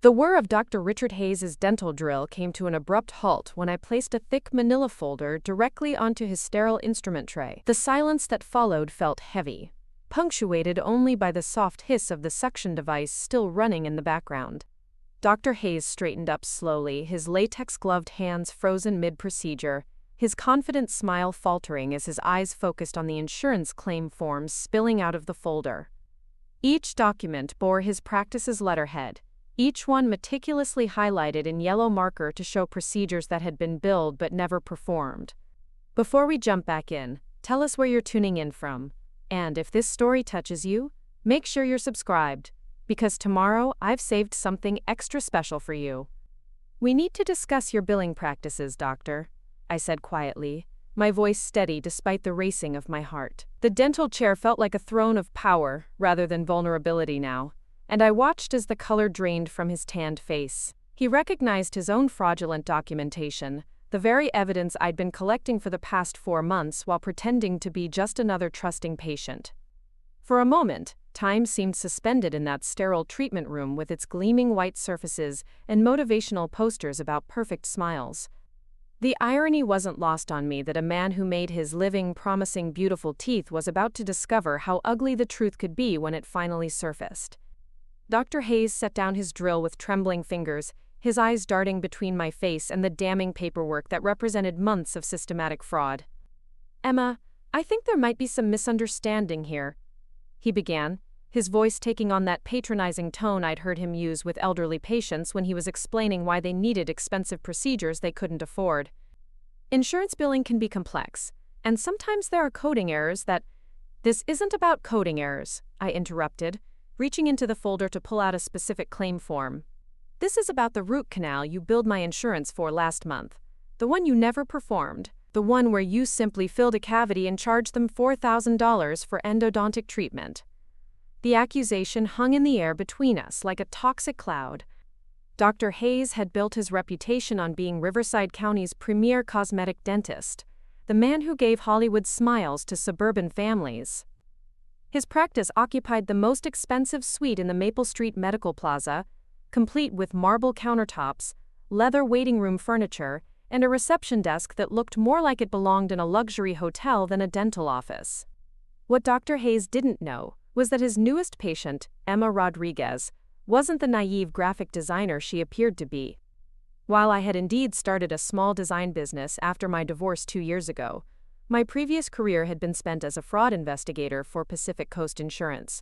The whir of Dr. Richard Hayes's dental drill came to an abrupt halt when I placed a thick manila folder directly onto his sterile instrument tray. The silence that followed felt heavy, punctuated only by the soft hiss of the suction device still running in the background. Dr. Hayes straightened up slowly, his latex-gloved hands frozen mid-procedure, his confident smile faltering as his eyes focused on the insurance claim forms spilling out of the folder. Each document bore his practice's letterhead, each one meticulously highlighted in yellow marker to show procedures that had been billed but never performed. Before we jump back in, tell us where you're tuning in from. And if this story touches you, make sure you're subscribed, because tomorrow I've saved something extra special for you. We need to discuss your billing practices, doctor, I said quietly, my voice steady despite the racing of my heart. The dental chair felt like a throne of power rather than vulnerability now, and I watched as the color drained from his tanned face. He recognized his own fraudulent documentation, the very evidence I'd been collecting for the past 4 months while pretending to be just another trusting patient. For a moment, time seemed suspended in that sterile treatment room with its gleaming white surfaces and motivational posters about perfect smiles. The irony wasn't lost on me that a man who made his living promising beautiful teeth was about to discover how ugly the truth could be when it finally surfaced. Dr. Hayes set down his drill with trembling fingers, his eyes darting between my face and the damning paperwork that represented months of systematic fraud. "Emma, I think there might be some misunderstanding here," he began, his voice taking on that patronizing tone I'd heard him use with elderly patients when he was explaining why they needed expensive procedures they couldn't afford. "Insurance billing can be complex, and sometimes there are coding errors that—" "This isn't about coding errors," I interrupted, reaching into the folder to pull out a specific claim form. "This is about the root canal you billed my insurance for last month, the one you never performed, the one where you simply filled a cavity and charged them $4,000 for endodontic treatment." The accusation hung in the air between us like a toxic cloud. Dr. Hayes had built his reputation on being Riverside County's premier cosmetic dentist, the man who gave Hollywood smiles to suburban families. His practice occupied the most expensive suite in the Maple Street Medical Plaza, complete with marble countertops, leather waiting room furniture, and a reception desk that looked more like it belonged in a luxury hotel than a dental office. What Dr. Hayes didn't know was that his newest patient, Emma Rodriguez, wasn't the naive graphic designer she appeared to be. While I had indeed started a small design business after my divorce 2 years ago, my previous career had been spent as a fraud investigator for Pacific Coast Insurance,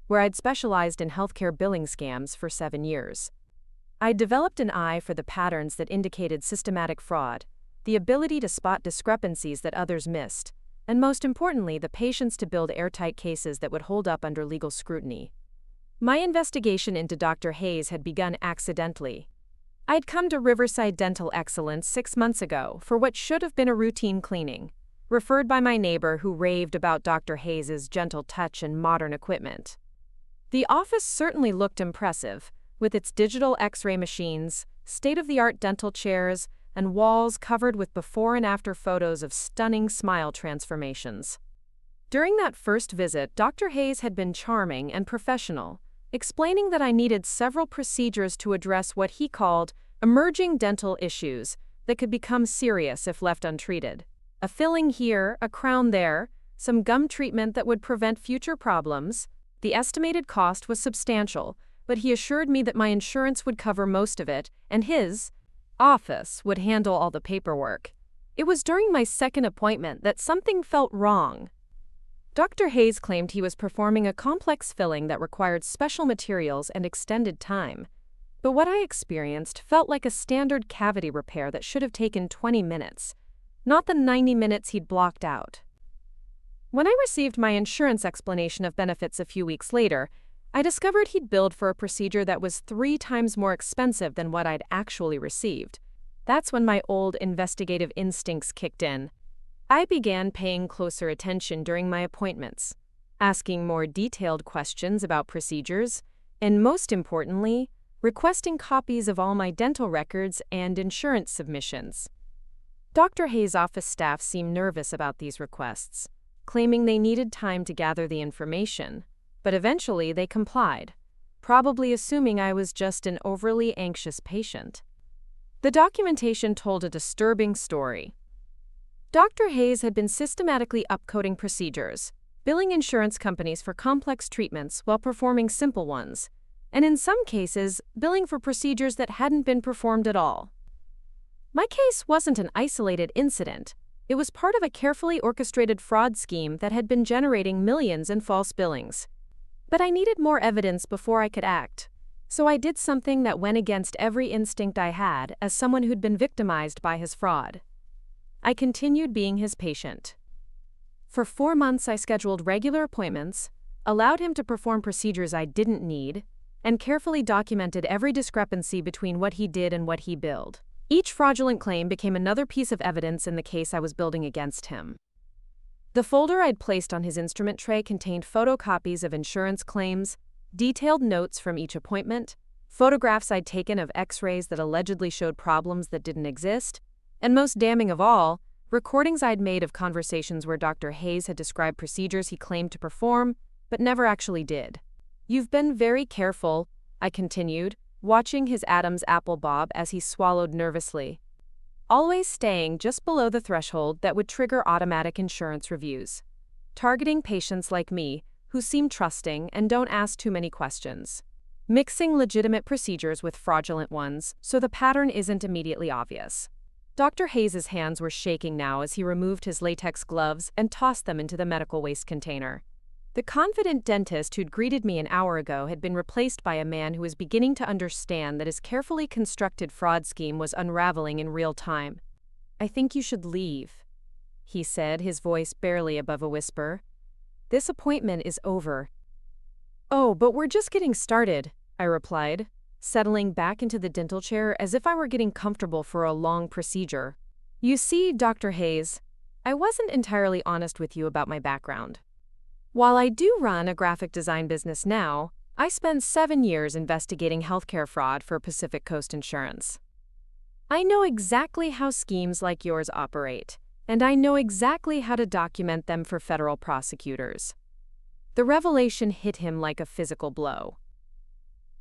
where I'd specialized in healthcare billing scams for 7 years. I'd developed an eye for the patterns that indicated systematic fraud, the ability to spot discrepancies that others missed, and most importantly, the patience to build airtight cases that would hold up under legal scrutiny. My investigation into Dr. Hayes had begun accidentally. I'd come to Riverside Dental Excellence 6 months ago for what should have been a routine cleaning, referred by my neighbor who raved about Dr. Hayes's gentle touch and modern equipment. The office certainly looked impressive, with its digital X-ray machines, state-of-the-art dental chairs, and walls covered with before and after photos of stunning smile transformations. During that first visit, Dr. Hayes had been charming and professional, explaining that I needed several procedures to address what he called emerging dental issues that could become serious if left untreated. A filling here, a crown there, some gum treatment that would prevent future problems. The estimated cost was substantial, but he assured me that my insurance would cover most of it, and his office would handle all the paperwork. It was during my second appointment that something felt wrong. Dr. Hayes claimed he was performing a complex filling that required special materials and extended time, but what I experienced felt like a standard cavity repair that should have taken 20 minutes, not the 90 minutes he'd blocked out. When I received my insurance explanation of benefits a few weeks later, I discovered he'd billed for a procedure that was 3 times more expensive than what I'd actually received. That's when my old investigative instincts kicked in. I began paying closer attention during my appointments, asking more detailed questions about procedures, and most importantly, requesting copies of all my dental records and insurance submissions. Dr. Hayes' office staff seemed nervous about these requests, claiming they needed time to gather the information, but eventually they complied. probably assuming I was just an overly anxious patient. The documentation told a disturbing story. Dr. Hayes had been systematically upcoding procedures, billing insurance companies for complex treatments while performing simple ones, and in some cases, billing for procedures that hadn't been performed at all. My case wasn't an isolated incident. It was part of a carefully orchestrated fraud scheme that had been generating millions in false billings. But I needed more evidence before I could act. So I did something that went against every instinct I had as someone who'd been victimized by his fraud. I continued being his patient. For 4 months, I scheduled regular appointments, allowed him to perform procedures I didn't need, and carefully documented every discrepancy between what he did and what he billed. Each fraudulent claim became another piece of evidence in the case I was building against him. The folder I'd placed on his instrument tray contained photocopies of insurance claims, detailed notes from each appointment, photographs I'd taken of X-rays that allegedly showed problems that didn't exist, and most damning of all, recordings I'd made of conversations where Dr. Hayes had described procedures he claimed to perform, but never actually did. "You've been very careful," I continued, watching his Adam's apple bob as he swallowed nervously. "Always staying just below the threshold that would trigger automatic insurance reviews. Targeting patients like me, who seem trusting and don't ask too many questions. Mixing legitimate procedures with fraudulent ones so the pattern isn't immediately obvious." Dr. Hayes's hands were shaking now as he removed his latex gloves and tossed them into the medical waste container. The confident dentist who'd greeted me an hour ago had been replaced by a man who was beginning to understand that his carefully constructed fraud scheme was unraveling in real time. "I think you should leave," he said, his voice barely above a whisper. "This appointment is over." "Oh, but we're just getting started," I replied, settling back into the dental chair as if I were getting comfortable for a long procedure. "You see, Dr. Hayes, I wasn't entirely honest with you about my background. While I do run a graphic design business now, I spent 7 years investigating healthcare fraud for Pacific Coast Insurance. I know exactly how schemes like yours operate, and I know exactly how to document them for federal prosecutors." The revelation hit him like a physical blow.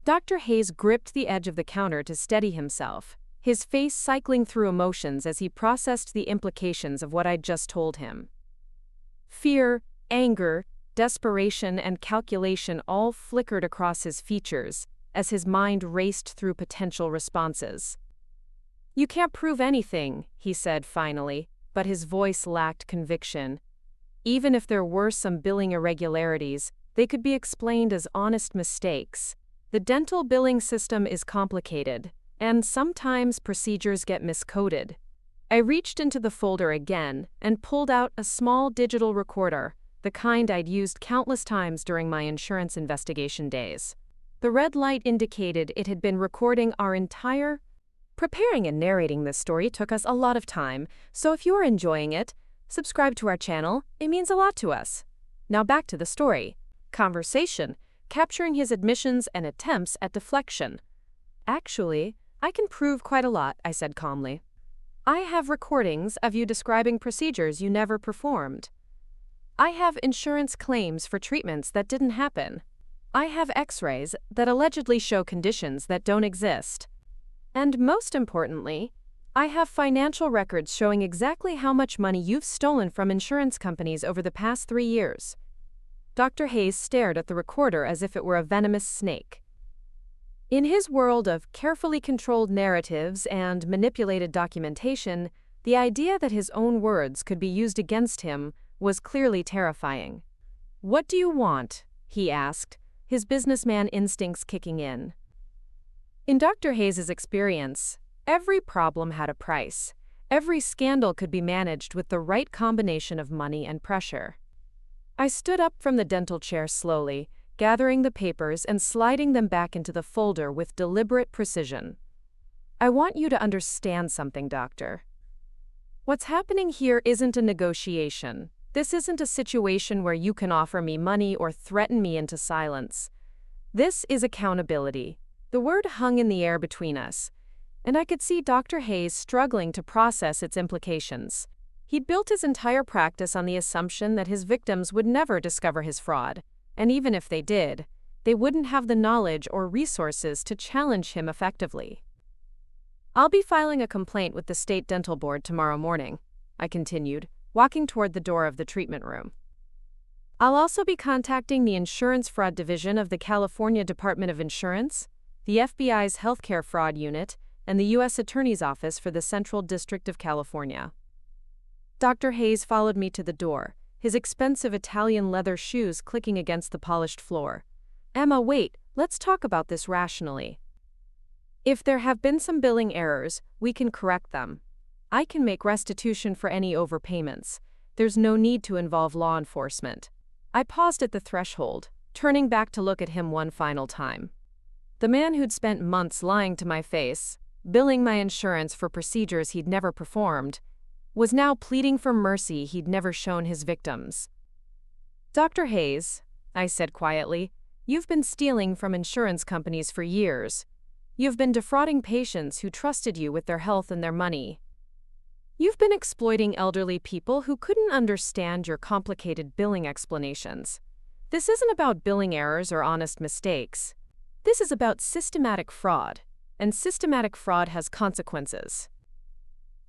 Dr. Hayes gripped the edge of the counter to steady himself, his face cycling through emotions as he processed the implications of what I'd just told him. Fear, anger, desperation, and calculation all flickered across his features as his mind raced through potential responses. "You can't prove anything," he said finally, but his voice lacked conviction. "Even if there were some billing irregularities, they could be explained as honest mistakes. The dental billing system is complicated, and sometimes procedures get miscoded." I reached into the folder again and pulled out a small digital recorder, the kind I'd used countless times during my insurance investigation days. The red light indicated it had been recording our entire. Preparing and narrating this story took us a lot of time, so if you are enjoying it, subscribe to our channel. It means a lot to us. Now back to the story. Conversation, capturing his admissions and attempts at deflection. "Actually, I can prove quite a lot," I said calmly. "I have recordings of you describing procedures you never performed. I have insurance claims for treatments that didn't happen. I have X-rays that allegedly show conditions that don't exist. And most importantly, I have financial records showing exactly how much money you've stolen from insurance companies over the past 3 years. Dr. Hayes stared at the recorder as if it were a venomous snake. In his world of carefully controlled narratives and manipulated documentation, the idea that his own words could be used against him was clearly terrifying. "What do you want?" he asked, his businessman instincts kicking in. In Dr. Hayes's experience, every problem had a price. Every scandal could be managed with the right combination of money and pressure. I stood up from the dental chair slowly, gathering the papers and sliding them back into the folder with deliberate precision. "I want you to understand something, Doctor. What's happening here isn't a negotiation. This isn't a situation where you can offer me money or threaten me into silence. This is accountability." The word hung in the air between us, and I could see Dr. Hayes struggling to process its implications. He'd built his entire practice on the assumption that his victims would never discover his fraud, and even if they did, they wouldn't have the knowledge or resources to challenge him effectively. "I'll be filing a complaint with the state dental board tomorrow morning," I continued, walking toward the door of the treatment room. "I'll also be contacting the Insurance Fraud Division of the California Department of Insurance, the FBI's Healthcare Fraud Unit, and the U.S. Attorney's Office for the Central District of California." Dr. Hayes followed me to the door, his expensive Italian leather shoes clicking against the polished floor. "Emma, wait, let's talk about this rationally. If there have been some billing errors, we can correct them. I can make restitution for any overpayments. There's no need to involve law enforcement." I paused at the threshold, turning back to look at him one final time. The man who'd spent months lying to my face, billing my insurance for procedures he'd never performed, was now pleading for mercy he'd never shown his victims. "Dr. Hayes," I said quietly, "you've been stealing from insurance companies for years. You've been defrauding patients who trusted you with their health and their money. You've been exploiting elderly people who couldn't understand your complicated billing explanations. This isn't about billing errors or honest mistakes. This is about systematic fraud, and systematic fraud has consequences."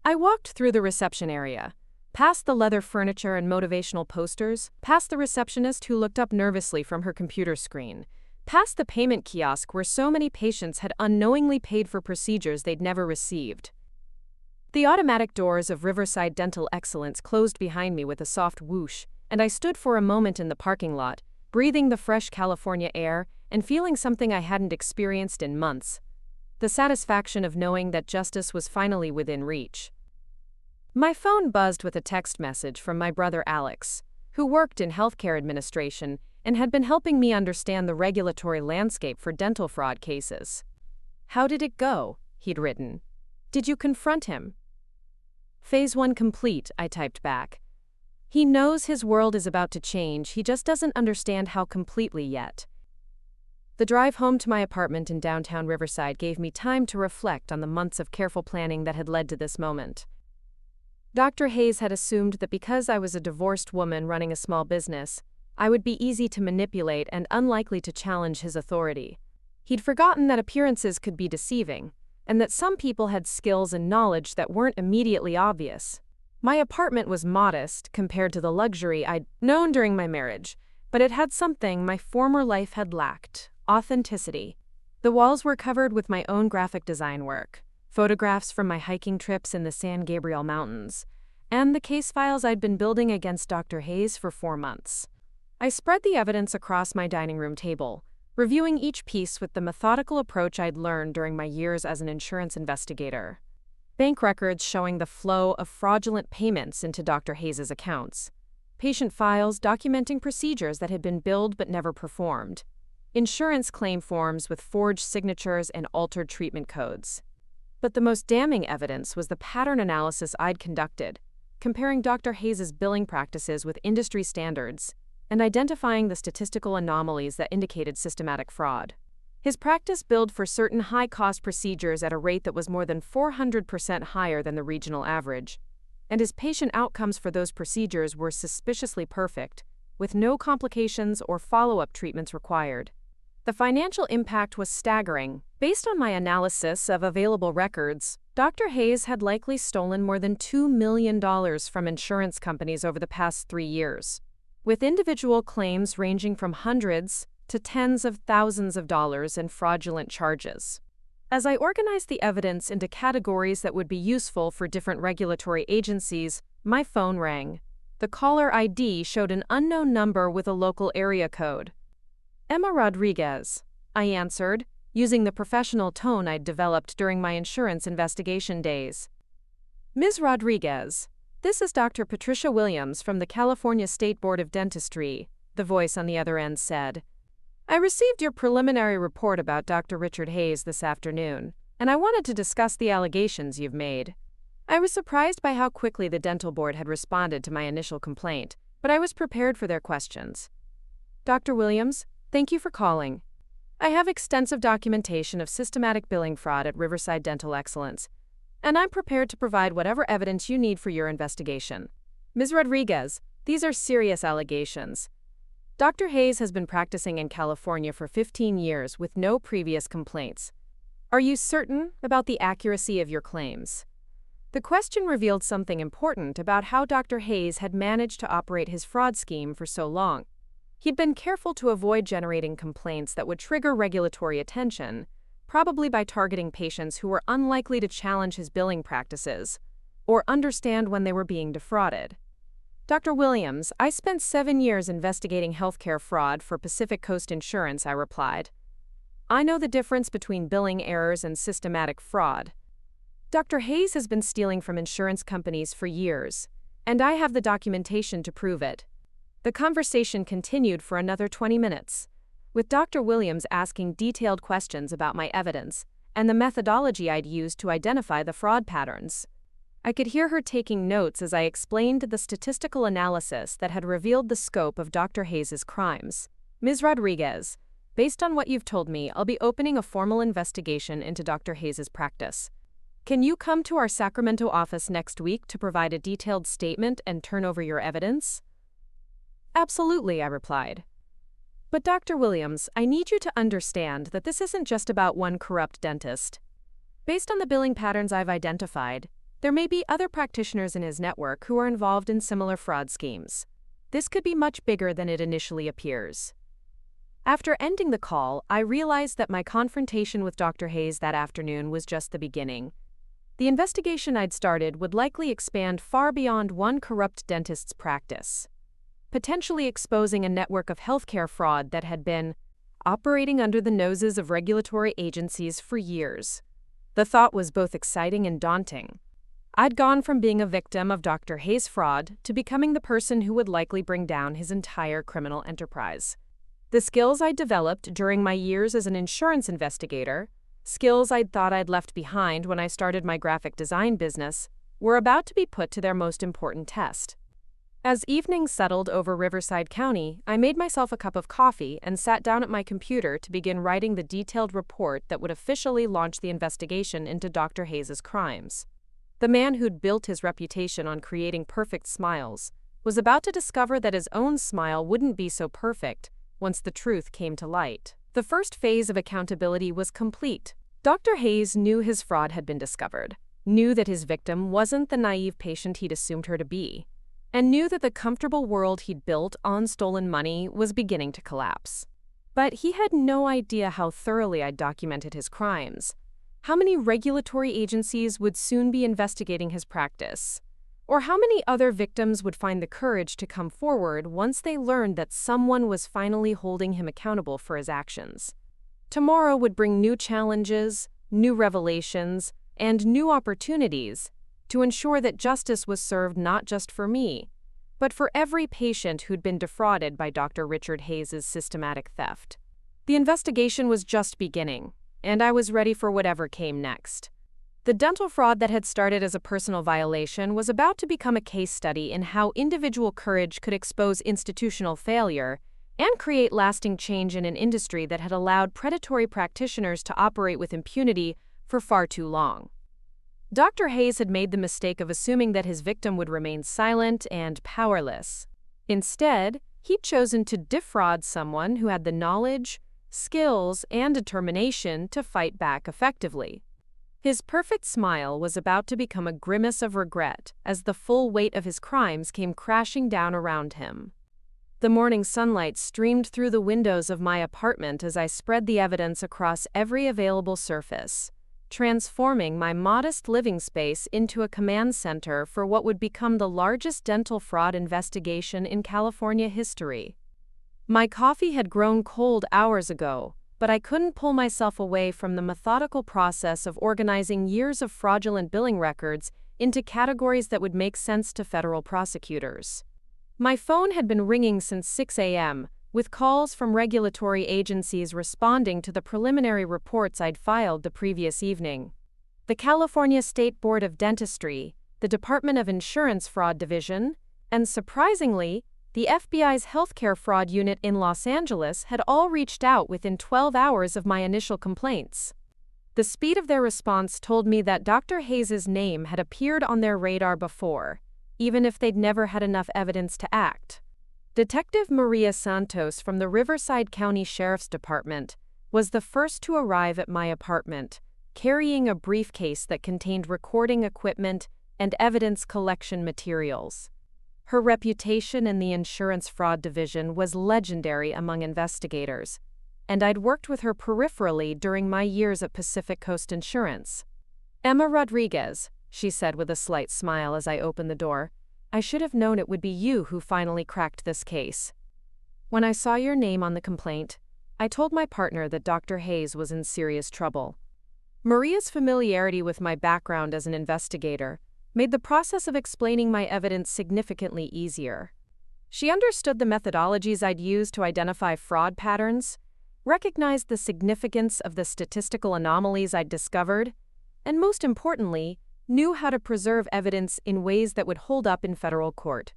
I walked through the reception area, past the leather furniture and motivational posters, past the receptionist who looked up nervously from her computer screen, past the payment kiosk where so many patients had unknowingly paid for procedures they'd never received. The automatic doors of Riverside Dental Excellence closed behind me with a soft whoosh, and I stood for a moment in the parking lot, breathing the fresh California air and feeling something I hadn't experienced in months: the satisfaction of knowing that justice was finally within reach. My phone buzzed with a text message from my brother Alex, who worked in healthcare administration and had been helping me understand the regulatory landscape for dental fraud cases. "How did it go?" he'd written. "Did you confront him?" "Phase 1 complete," I typed back. "He knows his world is about to change, he just doesn't understand how completely yet." The drive home to my apartment in downtown Riverside gave me time to reflect on the months of careful planning that had led to this moment. Dr. Hayes had assumed that because I was a divorced woman running a small business, I would be easy to manipulate and unlikely to challenge his authority. He'd forgotten that appearances could be deceiving, and that some people had skills and knowledge that weren't immediately obvious. My apartment was modest compared to the luxury I'd known during my marriage, but it had something my former life had lacked: authenticity. The walls were covered with my own graphic design work, photographs from my hiking trips in the San Gabriel Mountains, and the case files I'd been building against Dr. Hayes for 4 months. I spread the evidence across my dining room table, reviewing each piece with the methodical approach I'd learned during my years as an insurance investigator. Bank records showing the flow of fraudulent payments into Dr. Hayes' accounts. Patient files documenting procedures that had been billed but never performed. Insurance claim forms with forged signatures and altered treatment codes. But the most damning evidence was the pattern analysis I'd conducted, comparing Dr. Hayes' billing practices with industry standards and identifying the statistical anomalies that indicated systematic fraud. His practice billed for certain high-cost procedures at a rate that was more than 400% higher than the regional average, and his patient outcomes for those procedures were suspiciously perfect, with no complications or follow-up treatments required. The financial impact was staggering. Based on my analysis of available records, Dr. Hayes had likely stolen more than $2 million from insurance companies over the past 3 years, with individual claims ranging from hundreds to tens of thousands of dollars in fraudulent charges. As I organized the evidence into categories that would be useful for different regulatory agencies, my phone rang. The caller ID showed an unknown number with a local area code. "Emma Rodriguez," I answered, using the professional tone I'd developed during my insurance investigation days. "Ms. Rodriguez, this is Dr. Patricia Williams from the California State Board of Dentistry," the voice on the other end said. "I received your preliminary report about Dr. Richard Hayes this afternoon, and I wanted to discuss the allegations you've made." I was surprised by how quickly the dental board had responded to my initial complaint, but I was prepared for their questions. "Dr. Williams, thank you for calling. I have extensive documentation of systematic billing fraud at Riverside Dental Excellence, and I'm prepared to provide whatever evidence you need for your investigation." "Ms. Rodriguez, these are serious allegations. Dr. Hayes has been practicing in California for 15 years with no previous complaints. Are you certain about the accuracy of your claims? The question revealed something important about how Dr. Hayes had managed to operate his fraud scheme for so long. He'd been careful to avoid generating complaints that would trigger regulatory attention, probably by targeting patients who were unlikely to challenge his billing practices or understand when they were being defrauded. Dr. Williams, I spent 7 years investigating healthcare fraud for Pacific Coast Insurance, I replied. I know the difference between billing errors and systematic fraud. Dr. Hayes has been stealing from insurance companies for years, and I have the documentation to prove it. The conversation continued for another 20 minutes, with Dr. Williams asking detailed questions about my evidence and the methodology I'd used to identify the fraud patterns. I could hear her taking notes as I explained the statistical analysis that had revealed the scope of Dr. Hayes's crimes. Ms. Rodriguez, based on what you've told me, I'll be opening a formal investigation into Dr. Hayes's practice. Can you come to our Sacramento office next week to provide a detailed statement and turn over your evidence? Absolutely, I replied. But Dr. Williams, I need you to understand that this isn't just about one corrupt dentist. Based on the billing patterns I've identified, there may be other practitioners in his network who are involved in similar fraud schemes. This could be much bigger than it initially appears. After ending the call, I realized that my confrontation with Dr. Hayes that afternoon was just the beginning. The investigation I'd started would likely expand far beyond one corrupt dentist's practice, potentially exposing a network of healthcare fraud that had been operating under the noses of regulatory agencies for years. The thought was both exciting and daunting. I'd gone from being a victim of Dr. Hayes' fraud to becoming the person who would likely bring down his entire criminal enterprise. The skills I'd developed during my years as an insurance investigator, skills I'd thought I'd left behind when I started my graphic design business, were about to be put to their most important test. As evening settled over Riverside County, I made myself a cup of coffee and sat down at my computer to begin writing the detailed report that would officially launch the investigation into Dr. Hayes's crimes. The man who'd built his reputation on creating perfect smiles was about to discover that his own smile wouldn't be so perfect once the truth came to light. The first phase of accountability was complete. Dr. Hayes knew his fraud had been discovered, knew that his victim wasn't the naive patient he'd assumed her to be, and knew that the comfortable world he'd built on stolen money was beginning to collapse. But he had no idea how thoroughly I'd documented his crimes, how many regulatory agencies would soon be investigating his practice, or how many other victims would find the courage to come forward once they learned that someone was finally holding him accountable for his actions. Tomorrow would bring new challenges, new revelations, and new opportunities to ensure that justice was served not just for me, but for every patient who'd been defrauded by Dr. Richard Hayes's systematic theft. The investigation was just beginning, and I was ready for whatever came next. The dental fraud that had started as a personal violation was about to become a case study in how individual courage could expose institutional failure and create lasting change in an industry that had allowed predatory practitioners to operate with impunity for far too long. Dr. Hayes had made the mistake of assuming that his victim would remain silent and powerless. Instead, he'd chosen to defraud someone who had the knowledge, skills, and determination to fight back effectively. His perfect smile was about to become a grimace of regret as the full weight of his crimes came crashing down around him. The morning sunlight streamed through the windows of my apartment as I spread the evidence across every available surface, transforming my modest living space into a command center for what would become the largest dental fraud investigation in California history. My coffee had grown cold hours ago, but I couldn't pull myself away from the methodical process of organizing years of fraudulent billing records into categories that would make sense to federal prosecutors. My phone had been ringing since 6 a.m., with calls from regulatory agencies responding to the preliminary reports I'd filed the previous evening. The California State Board of Dentistry, the Department of Insurance Fraud Division, and surprisingly, the FBI's healthcare fraud unit in Los Angeles had all reached out within 12 hours of my initial complaints. The speed of their response told me that Dr. Hayes's name had appeared on their radar before, even if they'd never had enough evidence to act. Detective Maria Santos from the Riverside County Sheriff's Department was the first to arrive at my apartment, carrying a briefcase that contained recording equipment and evidence collection materials. Her reputation in the insurance fraud division was legendary among investigators, and I'd worked with her peripherally during my years at Pacific Coast Insurance. "Emma Rodriguez," she said with a slight smile as I opened the door, "I should have known it would be you who finally cracked this case. When I saw your name on the complaint, I told my partner that Dr. Hayes was in serious trouble." Maria's familiarity with my background as an investigator made the process of explaining my evidence significantly easier. She understood the methodologies I'd used to identify fraud patterns, recognized the significance of the statistical anomalies I'd discovered, and most importantly, knew how to preserve evidence in ways that would hold up in federal court.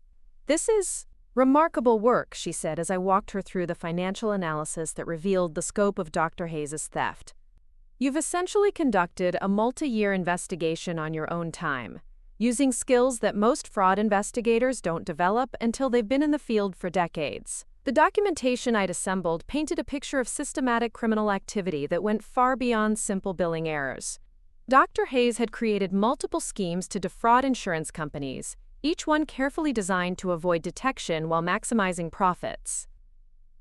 "This is remarkable work," she said as I walked her through the financial analysis that revealed the scope of Dr. Hayes' theft. "You've essentially conducted a multi-year investigation on your own time, using skills that most fraud investigators don't develop until they've been in the field for decades." The documentation I'd assembled painted a picture of systematic criminal activity that went far beyond simple billing errors. Dr. Hayes had created multiple schemes to defraud insurance companies, each one carefully designed to avoid detection while maximizing profits.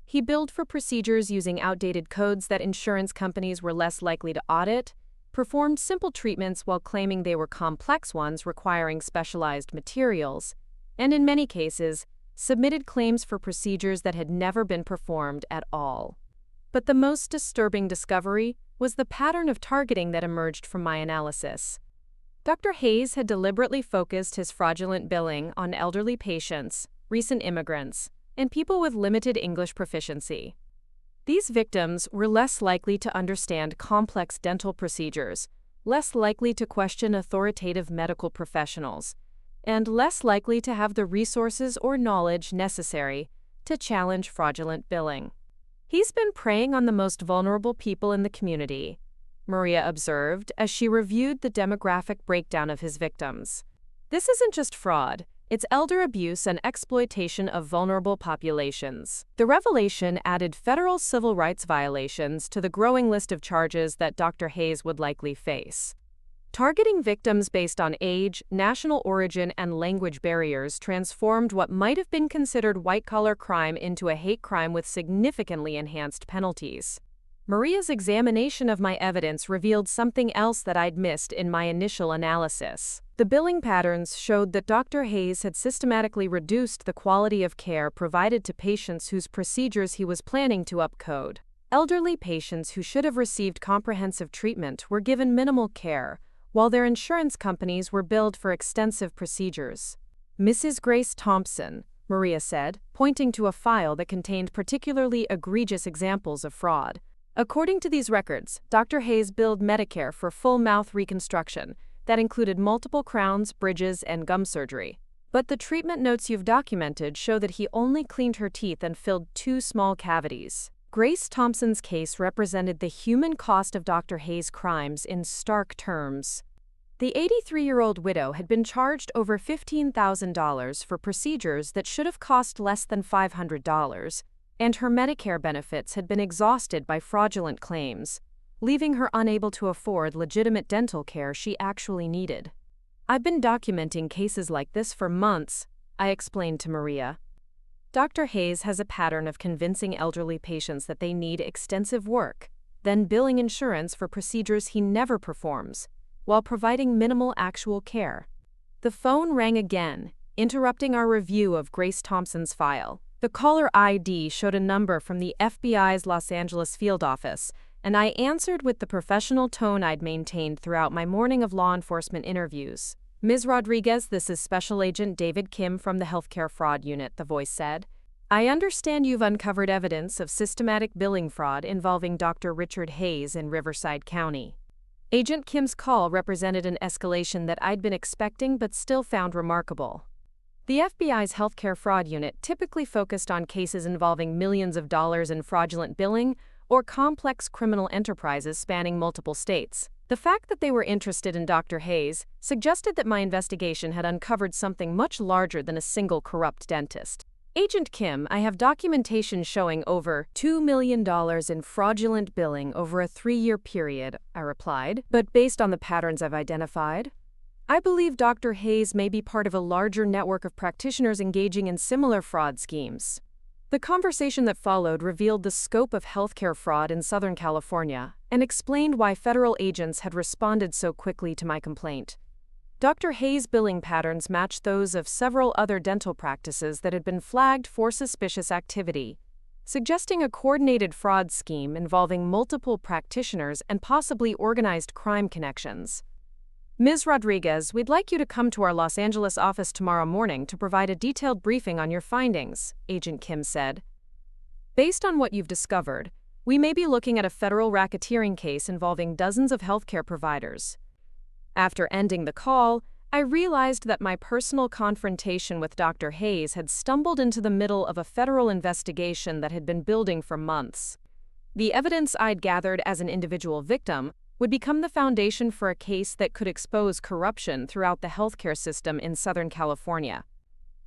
He billed for procedures using outdated codes that insurance companies were less likely to audit, performed simple treatments while claiming they were complex ones requiring specialized materials, and in many cases, submitted claims for procedures that had never been performed at all. But the most disturbing discovery was the pattern of targeting that emerged from my analysis. Dr. Hayes had deliberately focused his fraudulent billing on elderly patients, recent immigrants, and people with limited English proficiency. These victims were less likely to understand complex dental procedures, less likely to question authoritative medical professionals, and less likely to have the resources or knowledge necessary to challenge fraudulent billing. "He's been preying on the most vulnerable people in the community," Maria observed as she reviewed the demographic breakdown of his victims. "This isn't just fraud, it's elder abuse and exploitation of vulnerable populations." The revelation added federal civil rights violations to the growing list of charges that Dr. Hayes would likely face. Targeting victims based on age, national origin, and language barriers transformed what might have been considered white-collar crime into a hate crime with significantly enhanced penalties. Maria's examination of my evidence revealed something else that I'd missed in my initial analysis. The billing patterns showed that Dr. Hayes had systematically reduced the quality of care provided to patients whose procedures he was planning to upcode. Elderly patients who should have received comprehensive treatment were given minimal care, while their insurance companies were billed for extensive procedures. "Mrs. Grace Thompson," Maria said, pointing to a file that contained particularly egregious examples of fraud. "According to these records, Dr. Hayes billed Medicare for full mouth reconstruction that included multiple crowns, bridges, and gum surgery. But the treatment notes you've documented show that he only cleaned her teeth and filled 2 small cavities." Grace Thompson's case represented the human cost of Dr. Hayes' crimes in stark terms. The 83-year-old widow had been charged over $15,000 for procedures that should have cost less than $500, and her Medicare benefits had been exhausted by fraudulent claims, leaving her unable to afford legitimate dental care she actually needed. "I've been documenting cases like this for months," I explained to Maria. "Dr. Hayes has a pattern of convincing elderly patients that they need extensive work, then billing insurance for procedures he never performs, while providing minimal actual care." The phone rang again, interrupting our review of Grace Thompson's file. The caller ID showed a number from the FBI's Los Angeles field office, and I answered with the professional tone I'd maintained throughout my morning of law enforcement interviews. "Ms. Rodriguez, this is Special Agent David Kim from the Healthcare Fraud Unit," the voice said. "I understand you've uncovered evidence of systematic billing fraud involving Dr. Richard Hayes in Riverside County." Agent Kim's call represented an escalation that I'd been expecting but still found remarkable. The FBI's Healthcare Fraud Unit typically focused on cases involving millions of dollars in fraudulent billing or complex criminal enterprises spanning multiple states. The fact that they were interested in Dr. Hayes suggested that my investigation had uncovered something much larger than a single corrupt dentist. Agent Kim, I have documentation showing over $2 million in fraudulent billing over a 3-year period, I replied. But based on the patterns I've identified, I believe Dr. Hayes may be part of a larger network of practitioners engaging in similar fraud schemes. The conversation that followed revealed the scope of healthcare fraud in Southern California and explained why federal agents had responded so quickly to my complaint. Dr. Hayes' billing patterns matched those of several other dental practices that had been flagged for suspicious activity, suggesting a coordinated fraud scheme involving multiple practitioners and possibly organized crime connections. Ms. Rodriguez, we'd like you to come to our Los Angeles office tomorrow morning to provide a detailed briefing on your findings, Agent Kim said. Based on what you've discovered, we may be looking at a federal racketeering case involving dozens of healthcare providers. After ending the call, I realized that my personal confrontation with Dr. Hayes had stumbled into the middle of a federal investigation that had been building for months. The evidence I'd gathered as an individual victim would become the foundation for a case that could expose corruption throughout the healthcare system in Southern California.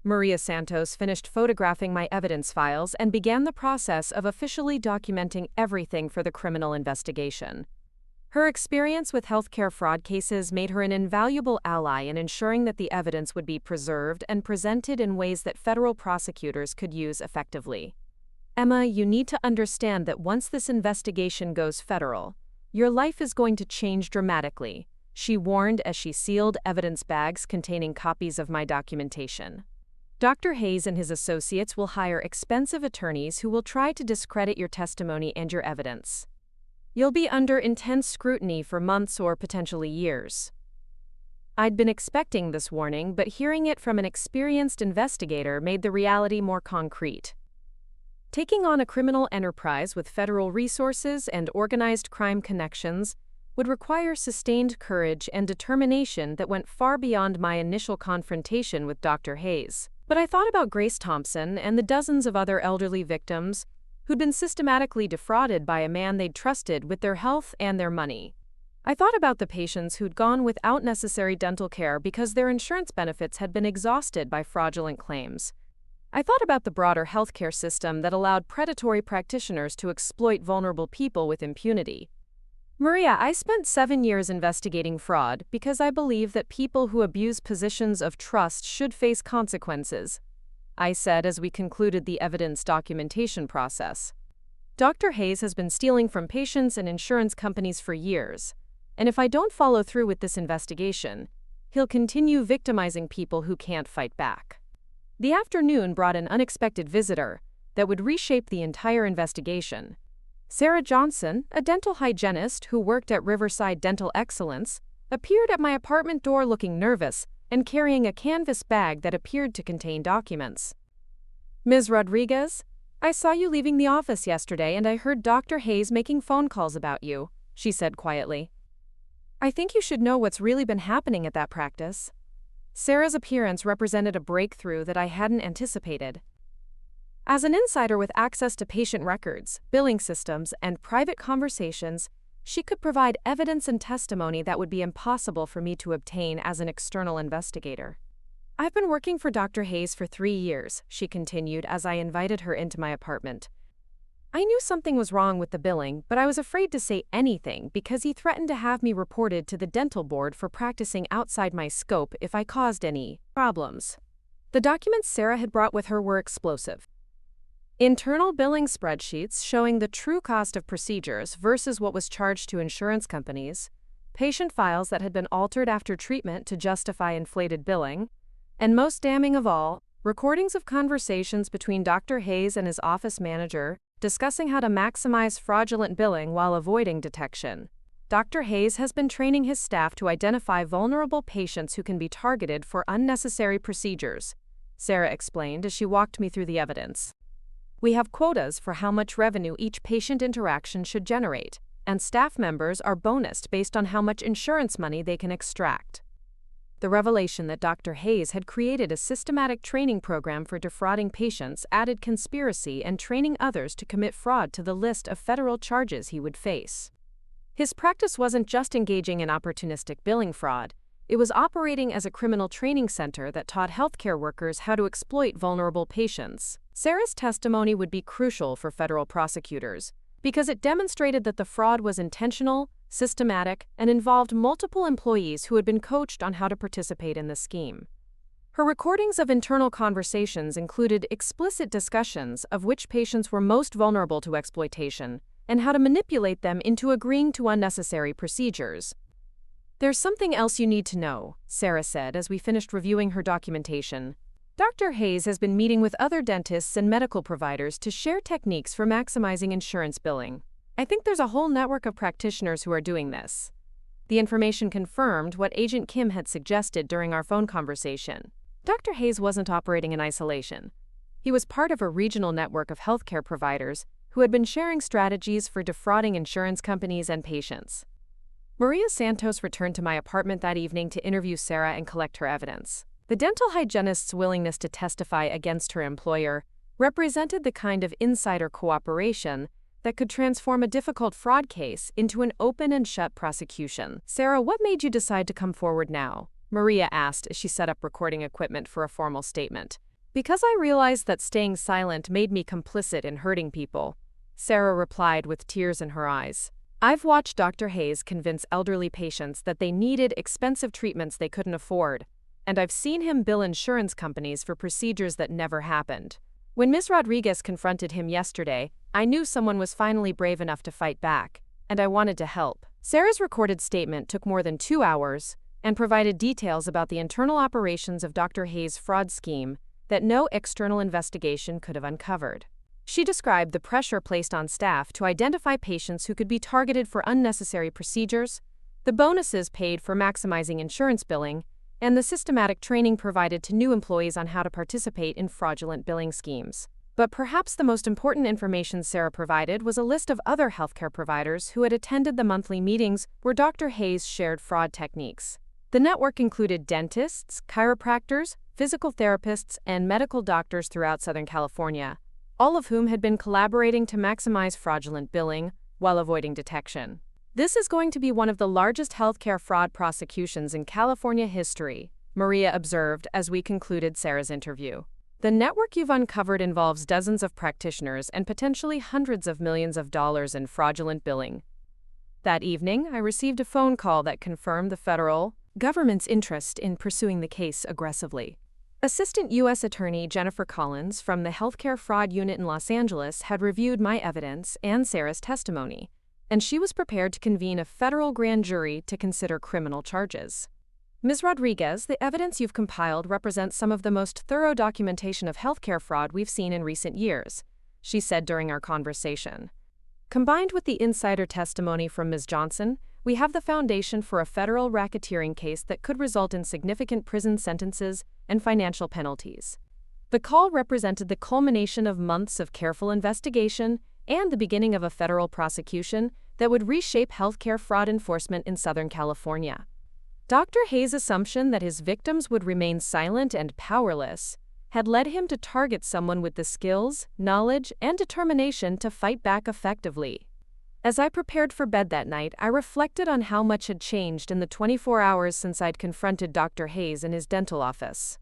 Maria Santos finished photographing my evidence files and began the process of officially documenting everything for the criminal investigation. Her experience with healthcare fraud cases made her an invaluable ally in ensuring that the evidence would be preserved and presented in ways that federal prosecutors could use effectively. Emma, you need to understand that once this investigation goes federal, your life is going to change dramatically, she warned as she sealed evidence bags containing copies of my documentation. Dr. Hayes and his associates will hire expensive attorneys who will try to discredit your testimony and your evidence. You'll be under intense scrutiny for months or potentially years. I'd been expecting this warning, but hearing it from an experienced investigator made the reality more concrete. Taking on a criminal enterprise with federal resources and organized crime connections would require sustained courage and determination that went far beyond my initial confrontation with Dr. Hayes. But I thought about Grace Thompson and the dozens of other elderly victims who'd been systematically defrauded by a man they'd trusted with their health and their money. I thought about the patients who'd gone without necessary dental care because their insurance benefits had been exhausted by fraudulent claims. I thought about the broader healthcare system that allowed predatory practitioners to exploit vulnerable people with impunity. Maria, I spent 7 years investigating fraud because I believe that people who abuse positions of trust should face consequences, I said as we concluded the evidence documentation process. Dr. Hayes has been stealing from patients and insurance companies for years, and if I don't follow through with this investigation, he'll continue victimizing people who can't fight back. The afternoon brought an unexpected visitor that would reshape the entire investigation. Sarah Johnson, a dental hygienist who worked at Riverside Dental Excellence, appeared at my apartment door looking nervous and carrying a canvas bag that appeared to contain documents. Ms. Rodriguez, I saw you leaving the office yesterday and I heard Dr. Hayes making phone calls about you, she said quietly. I think you should know what's really been happening at that practice. Sarah's appearance represented a breakthrough that I hadn't anticipated. As an insider with access to patient records, billing systems, and private conversations, she could provide evidence and testimony that would be impossible for me to obtain as an external investigator. I've been working for Dr. Hayes for 3 years, she continued as I invited her into my apartment. I knew something was wrong with the billing, but I was afraid to say anything because he threatened to have me reported to the dental board for practicing outside my scope if I caused any problems. The documents Sarah had brought with her were explosive. Internal billing spreadsheets showing the true cost of procedures versus what was charged to insurance companies, patient files that had been altered after treatment to justify inflated billing, and most damning of all, recordings of conversations between Dr. Hayes and his office manager discussing how to maximize fraudulent billing while avoiding detection. Dr. Hayes has been training his staff to identify vulnerable patients who can be targeted for unnecessary procedures, Sarah explained as she walked me through the evidence. We have quotas for how much revenue each patient interaction should generate, and staff members are bonused based on how much insurance money they can extract. The revelation that Dr. Hayes had created a systematic training program for defrauding patients added conspiracy and training others to commit fraud to the list of federal charges he would face. His practice wasn't just engaging in opportunistic billing fraud, It was operating as a criminal training center that taught healthcare workers how to exploit vulnerable patients. Sarah's testimony would be crucial for federal prosecutors because it demonstrated that the fraud was intentional, systematic, and involved multiple employees who had been coached on how to participate in the scheme. Her recordings of internal conversations included explicit discussions of which patients were most vulnerable to exploitation and how to manipulate them into agreeing to unnecessary procedures. "There's something else you need to know," Sarah said as we finished reviewing her documentation. "Dr. Hayes has been meeting with other dentists and medical providers to share techniques for maximizing insurance billing. I think there's a whole network of practitioners who are doing this." The information confirmed what Agent Kim had suggested during our phone conversation. Dr. Hayes wasn't operating in isolation. He was part of a regional network of healthcare providers who had been sharing strategies for defrauding insurance companies and patients. Maria Santos returned to my apartment that evening to interview Sarah and collect her evidence. The dental hygienist's willingness to testify against her employer represented the kind of insider cooperation that could transform a difficult fraud case into an open and shut prosecution. "Sarah, what made you decide to come forward now?" Maria asked as she set up recording equipment for a formal statement. "Because I realized that staying silent made me complicit in hurting people," Sarah replied with tears in her eyes. "I've watched Dr. Hayes convince elderly patients that they needed expensive treatments they couldn't afford, and I've seen him bill insurance companies for procedures that never happened. When Ms. Rodriguez confronted him yesterday, I knew someone was finally brave enough to fight back, and I wanted to help." Sarah's recorded statement took more than 2 hours and provided details about the internal operations of Dr. Hayes' fraud scheme that no external investigation could have uncovered. She described the pressure placed on staff to identify patients who could be targeted for unnecessary procedures, the bonuses paid for maximizing insurance billing, and the systematic training provided to new employees on how to participate in fraudulent billing schemes. But perhaps the most important information Sarah provided was a list of other healthcare providers who had attended the monthly meetings where Dr. Hayes shared fraud techniques. The network included dentists, chiropractors, physical therapists, and medical doctors throughout Southern California, all of whom had been collaborating to maximize fraudulent billing while avoiding detection. "This is going to be one of the largest healthcare fraud prosecutions in California history," Maria observed as we concluded Sarah's interview. "The network you've uncovered involves dozens of practitioners and potentially hundreds of millions of dollars in fraudulent billing." That evening, I received a phone call that confirmed the federal government's interest in pursuing the case aggressively. Assistant U.S. Attorney Jennifer Collins from the Healthcare Fraud Unit in Los Angeles had reviewed my evidence and Sarah's testimony, and she was prepared to convene a federal grand jury to consider criminal charges. "Ms. Rodriguez, the evidence you've compiled represents some of the most thorough documentation of healthcare fraud we've seen in recent years," she said during our conversation. "Combined with the insider testimony from Ms. Johnson, we have the foundation for a federal racketeering case that could result in significant prison sentences and financial penalties." The call represented the culmination of months of careful investigation and the beginning of a federal prosecution that would reshape healthcare fraud enforcement in Southern California. Dr. Hayes' assumption that his victims would remain silent and powerless had led him to target someone with the skills, knowledge, and determination to fight back effectively. As I prepared for bed that night, I reflected on how much had changed in the 24 hours since I'd confronted Dr. Hayes in his dental office.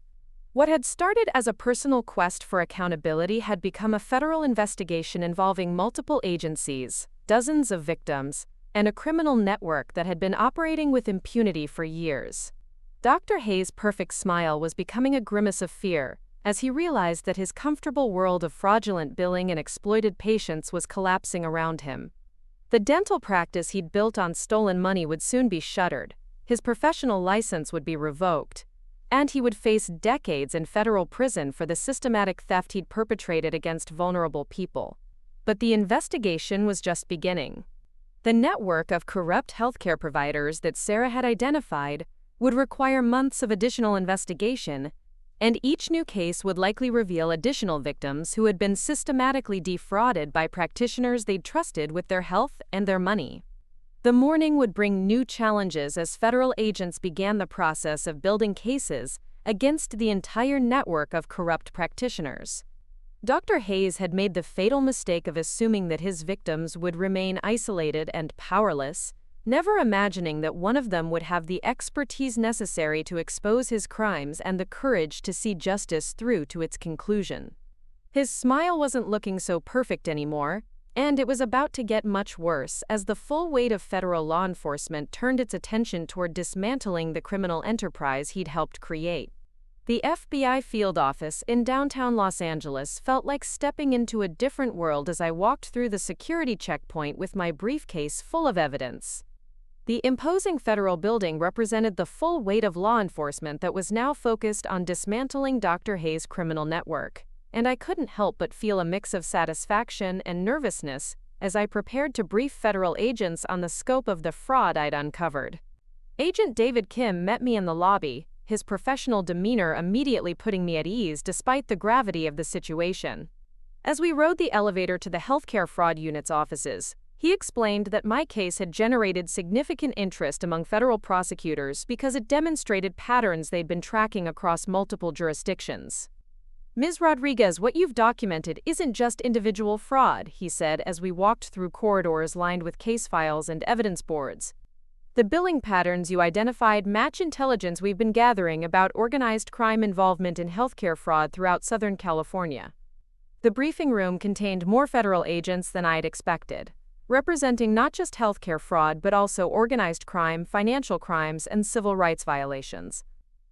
What had started as a personal quest for accountability had become a federal investigation involving multiple agencies, dozens of victims, and a criminal network that had been operating with impunity for years. Dr. Hayes' perfect smile was becoming a grimace of fear as he realized that his comfortable world of fraudulent billing and exploited patients was collapsing around him. The dental practice he'd built on stolen money would soon be shuttered, his professional license would be revoked, and he would face decades in federal prison for the systematic theft he'd perpetrated against vulnerable people. But the investigation was just beginning. The network of corrupt healthcare providers that Sarah had identified would require months of additional investigation, and each new case would likely reveal additional victims who had been systematically defrauded by practitioners they'd trusted with their health and their money. The morning would bring new challenges as federal agents began the process of building cases against the entire network of corrupt practitioners. Dr. Hayes had made the fatal mistake of assuming that his victims would remain isolated and powerless, never imagining that one of them would have the expertise necessary to expose his crimes and the courage to see justice through to its conclusion. His smile wasn't looking so perfect anymore, and it was about to get much worse as the full weight of federal law enforcement turned its attention toward dismantling the criminal enterprise he'd helped create. The FBI field office in downtown Los Angeles felt like stepping into a different world as I walked through the security checkpoint with my briefcase full of evidence. The imposing federal building represented the full weight of law enforcement that was now focused on dismantling Dr. Hayes' criminal network, and I couldn't help but feel a mix of satisfaction and nervousness as I prepared to brief federal agents on the scope of the fraud I'd uncovered. Agent David Kim met me in the lobby, his professional demeanor immediately putting me at ease despite the gravity of the situation. As we rode the elevator to the healthcare fraud unit's offices, he explained that my case had generated significant interest among federal prosecutors because it demonstrated patterns they'd been tracking across multiple jurisdictions. "Ms. Rodriguez, what you've documented isn't just individual fraud," he said as we walked through corridors lined with case files and evidence boards. "The billing patterns you identified match intelligence we've been gathering about organized crime involvement in healthcare fraud throughout Southern California." The briefing room contained more federal agents than I'd expected, representing not just healthcare fraud but also organized crime, financial crimes, and civil rights violations.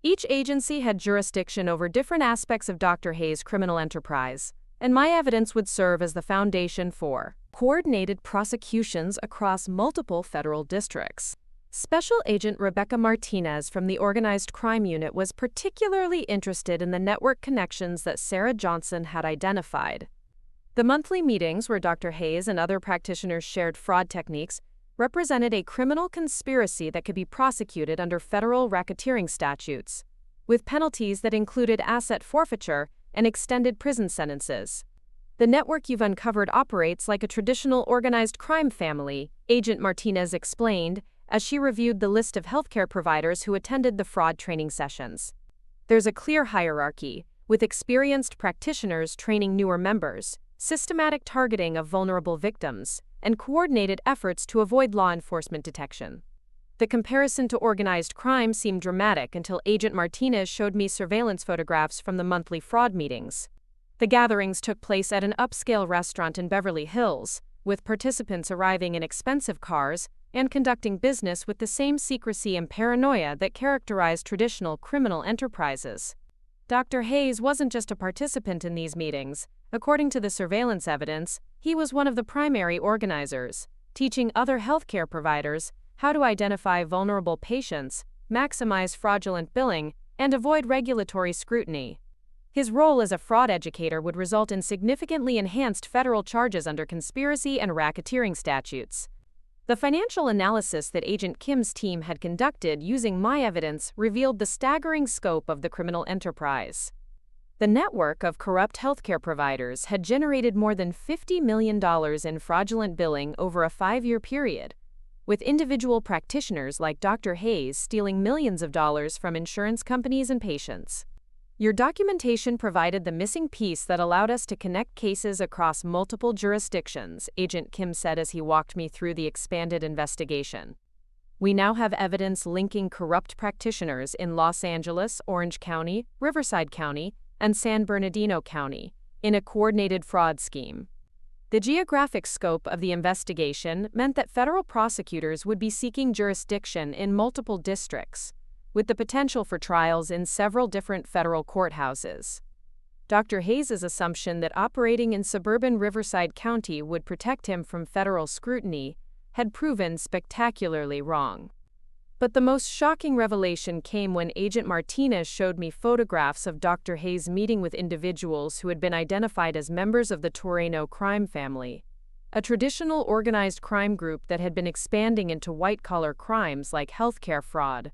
Each agency had jurisdiction over different aspects of Dr. Hayes' criminal enterprise, and my evidence would serve as the foundation for coordinated prosecutions across multiple federal districts. Special Agent Rebecca Martinez from the Organized Crime Unit was particularly interested in the network connections that Sarah Johnson had identified. The monthly meetings where Dr. Hayes and other practitioners shared fraud techniques represented a criminal conspiracy that could be prosecuted under federal racketeering statutes, with penalties that included asset forfeiture and extended prison sentences. "The network you've uncovered operates like a traditional organized crime family," Agent Martinez explained as she reviewed the list of healthcare providers who attended the fraud training sessions. "There's a clear hierarchy, with experienced practitioners training newer members, systematic targeting of vulnerable victims, and coordinated efforts to avoid law enforcement detection." The comparison to organized crime seemed dramatic until Agent Martinez showed me surveillance photographs from the monthly fraud meetings. The gatherings took place at an upscale restaurant in Beverly Hills, with participants arriving in expensive cars and conducting business with the same secrecy and paranoia that characterized traditional criminal enterprises. Dr. Hayes wasn't just a participant in these meetings. According to the surveillance evidence, he was one of the primary organizers, teaching other healthcare providers how to identify vulnerable patients, maximize fraudulent billing, and avoid regulatory scrutiny. His role as a fraud educator would result in significantly enhanced federal charges under conspiracy and racketeering statutes. The financial analysis that Agent Kim's team had conducted using my evidence revealed the staggering scope of the criminal enterprise. The network of corrupt healthcare providers had generated more than $50 million in fraudulent billing over a 5-year period, with individual practitioners like Dr. Hayes stealing millions of dollars from insurance companies and patients. "Your documentation provided the missing piece that allowed us to connect cases across multiple jurisdictions," Agent Kim said as he walked me through the expanded investigation. "We now have evidence linking corrupt practitioners in Los Angeles, Orange County, Riverside County, and San Bernardino County in a coordinated fraud scheme." The geographic scope of the investigation meant that federal prosecutors would be seeking jurisdiction in multiple districts, with the potential for trials in several different federal courthouses. Dr. Hayes' assumption that operating in suburban Riverside County would protect him from federal scrutiny had proven spectacularly wrong. But the most shocking revelation came when Agent Martinez showed me photographs of Dr. Hayes meeting with individuals who had been identified as members of the Toreno crime family, a traditional organized crime group that had been expanding into white-collar crimes like healthcare fraud.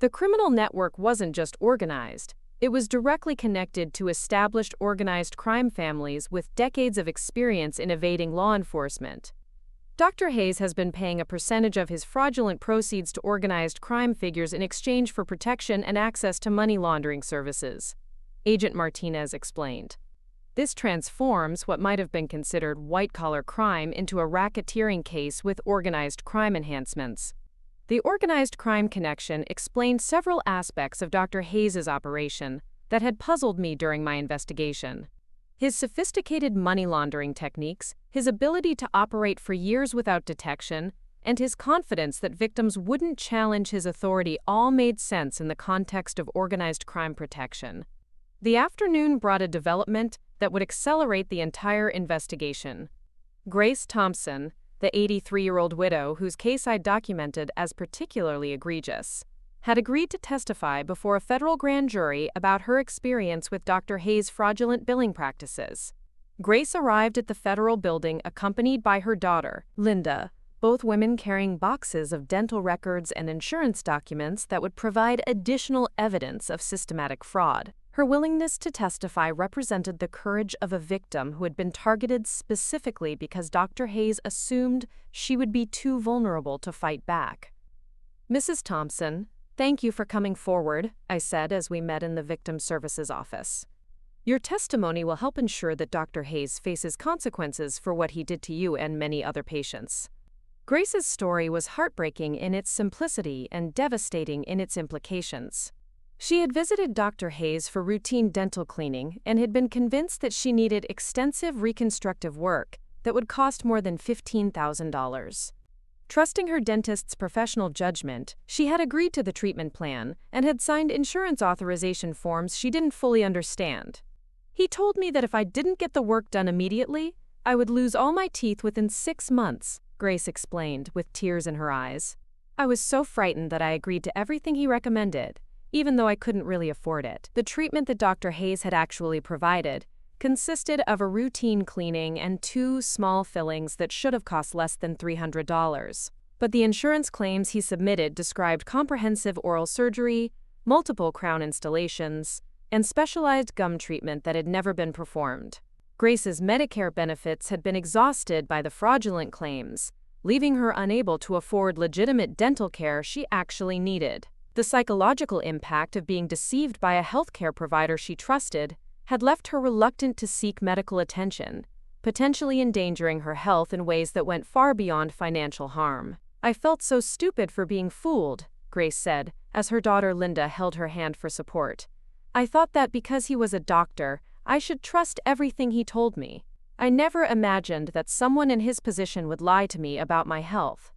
The criminal network wasn't just organized, it was directly connected to established organized crime families with decades of experience in evading law enforcement. Dr. Hayes has been paying a percentage of his fraudulent proceeds to organized crime figures in exchange for protection and access to money laundering services, Agent Martinez explained. This transforms what might have been considered white-collar crime into a racketeering case with organized crime enhancements. The organized crime connection explained several aspects of Dr. Hayes's operation that had puzzled me during my investigation. His sophisticated money laundering techniques, his ability to operate for years without detection, and his confidence that victims wouldn't challenge his authority all made sense in the context of organized crime protection. The afternoon brought a development that would accelerate the entire investigation. Grace Thompson, the 83-year-old widow whose case I documented as particularly egregious, had agreed to testify before a federal grand jury about her experience with Dr. Hayes' fraudulent billing practices. Grace arrived at the federal building accompanied by her daughter, Linda, both women carrying boxes of dental records and insurance documents that would provide additional evidence of systematic fraud. Her willingness to testify represented the courage of a victim who had been targeted specifically because Dr. Hayes assumed she would be too vulnerable to fight back. "Mrs. Thompson, thank you for coming forward," I said as we met in the Victim Services office. "Your testimony will help ensure that Dr. Hayes faces consequences for what he did to you and many other patients." Grace's story was heartbreaking in its simplicity and devastating in its implications. She had visited Dr. Hayes for routine dental cleaning and had been convinced that she needed extensive reconstructive work that would cost more than $15,000. Trusting her dentist's professional judgment, she had agreed to the treatment plan and had signed insurance authorization forms she didn't fully understand. "He told me that if I didn't get the work done immediately, I would lose all my teeth within 6 months, Grace explained, with tears in her eyes. "I was so frightened that I agreed to everything he recommended, even though I couldn't really afford it." The treatment that Dr. Hayes had actually provided consisted of a routine cleaning and 2 small fillings that should have cost less than $300. But the insurance claims he submitted described comprehensive oral surgery, multiple crown installations, and specialized gum treatment that had never been performed. Grace's Medicare benefits had been exhausted by the fraudulent claims, leaving her unable to afford legitimate dental care she actually needed. The psychological impact of being deceived by a healthcare provider she trusted had left her reluctant to seek medical attention, potentially endangering her health in ways that went far beyond financial harm. "I felt so stupid for being fooled," Grace said, as her daughter Linda held her hand for support. "I thought that because he was a doctor, I should trust everything he told me. I never imagined that someone in his position would lie to me about my health."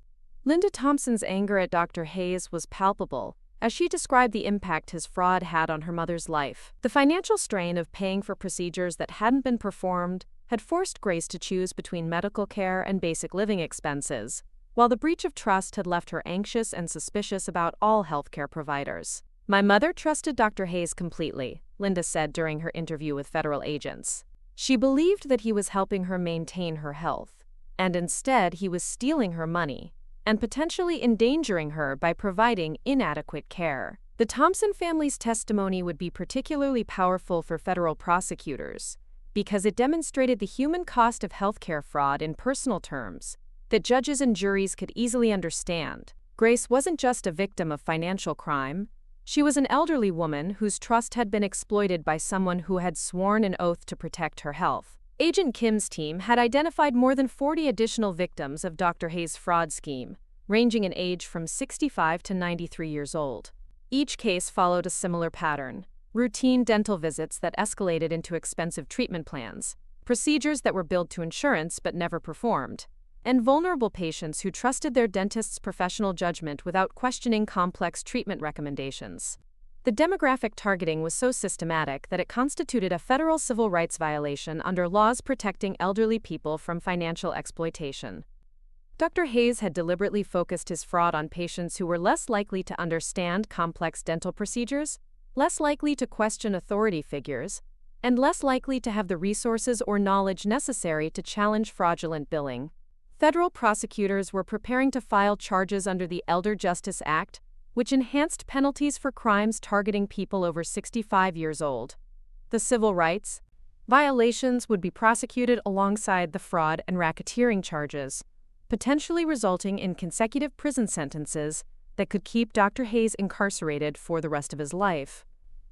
Linda Thompson's anger at Dr. Hayes was palpable, as she described the impact his fraud had on her mother's life. The financial strain of paying for procedures that hadn't been performed had forced Grace to choose between medical care and basic living expenses, while the breach of trust had left her anxious and suspicious about all healthcare providers. "My mother trusted Dr. Hayes completely," Linda said during her interview with federal agents. "She believed that he was helping her maintain her health, and instead he was stealing her money and potentially endangering her by providing inadequate care." The Thompson family's testimony would be particularly powerful for federal prosecutors because it demonstrated the human cost of healthcare fraud in personal terms that judges and juries could easily understand. Grace wasn't just a victim of financial crime. She was an elderly woman whose trust had been exploited by someone who had sworn an oath to protect her health. Agent Kim's team had identified more than 40 additional victims of Dr. Hayes' fraud scheme, ranging in age from 65 to 93 years old. Each case followed a similar pattern: routine dental visits that escalated into expensive treatment plans, procedures that were billed to insurance but never performed, and vulnerable patients who trusted their dentist's professional judgment without questioning complex treatment recommendations. The demographic targeting was so systematic that it constituted a federal civil rights violation under laws protecting elderly people from financial exploitation. Dr. Hayes had deliberately focused his fraud on patients who were less likely to understand complex dental procedures, less likely to question authority figures, and less likely to have the resources or knowledge necessary to challenge fraudulent billing. Federal prosecutors were preparing to file charges under the Elder Justice Act, which enhanced penalties for crimes targeting people over 65 years old. The civil rights violations would be prosecuted alongside the fraud and racketeering charges, potentially resulting in consecutive prison sentences that could keep Dr. Hayes incarcerated for the rest of his life.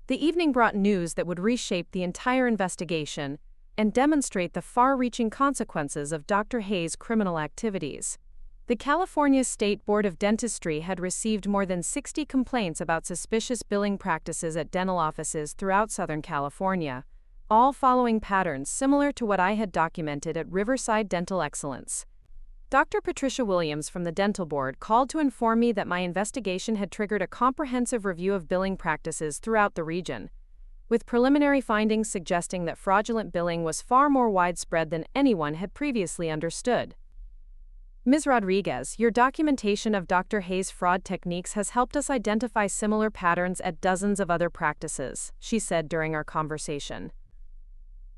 The evening brought news that would reshape the entire investigation and demonstrate the far-reaching consequences of Dr. Hayes' criminal activities. The California State Board of Dentistry had received more than 60 complaints about suspicious billing practices at dental offices throughout Southern California, all following patterns similar to what I had documented at Riverside Dental Excellence. Dr. Patricia Williams from the Dental Board called to inform me that my investigation had triggered a comprehensive review of billing practices throughout the region, with preliminary findings suggesting that fraudulent billing was far more widespread than anyone had previously understood. Ms. Rodriguez, your documentation of Dr. Hayes' fraud techniques has helped us identify similar patterns at dozens of other practices, she said during our conversation.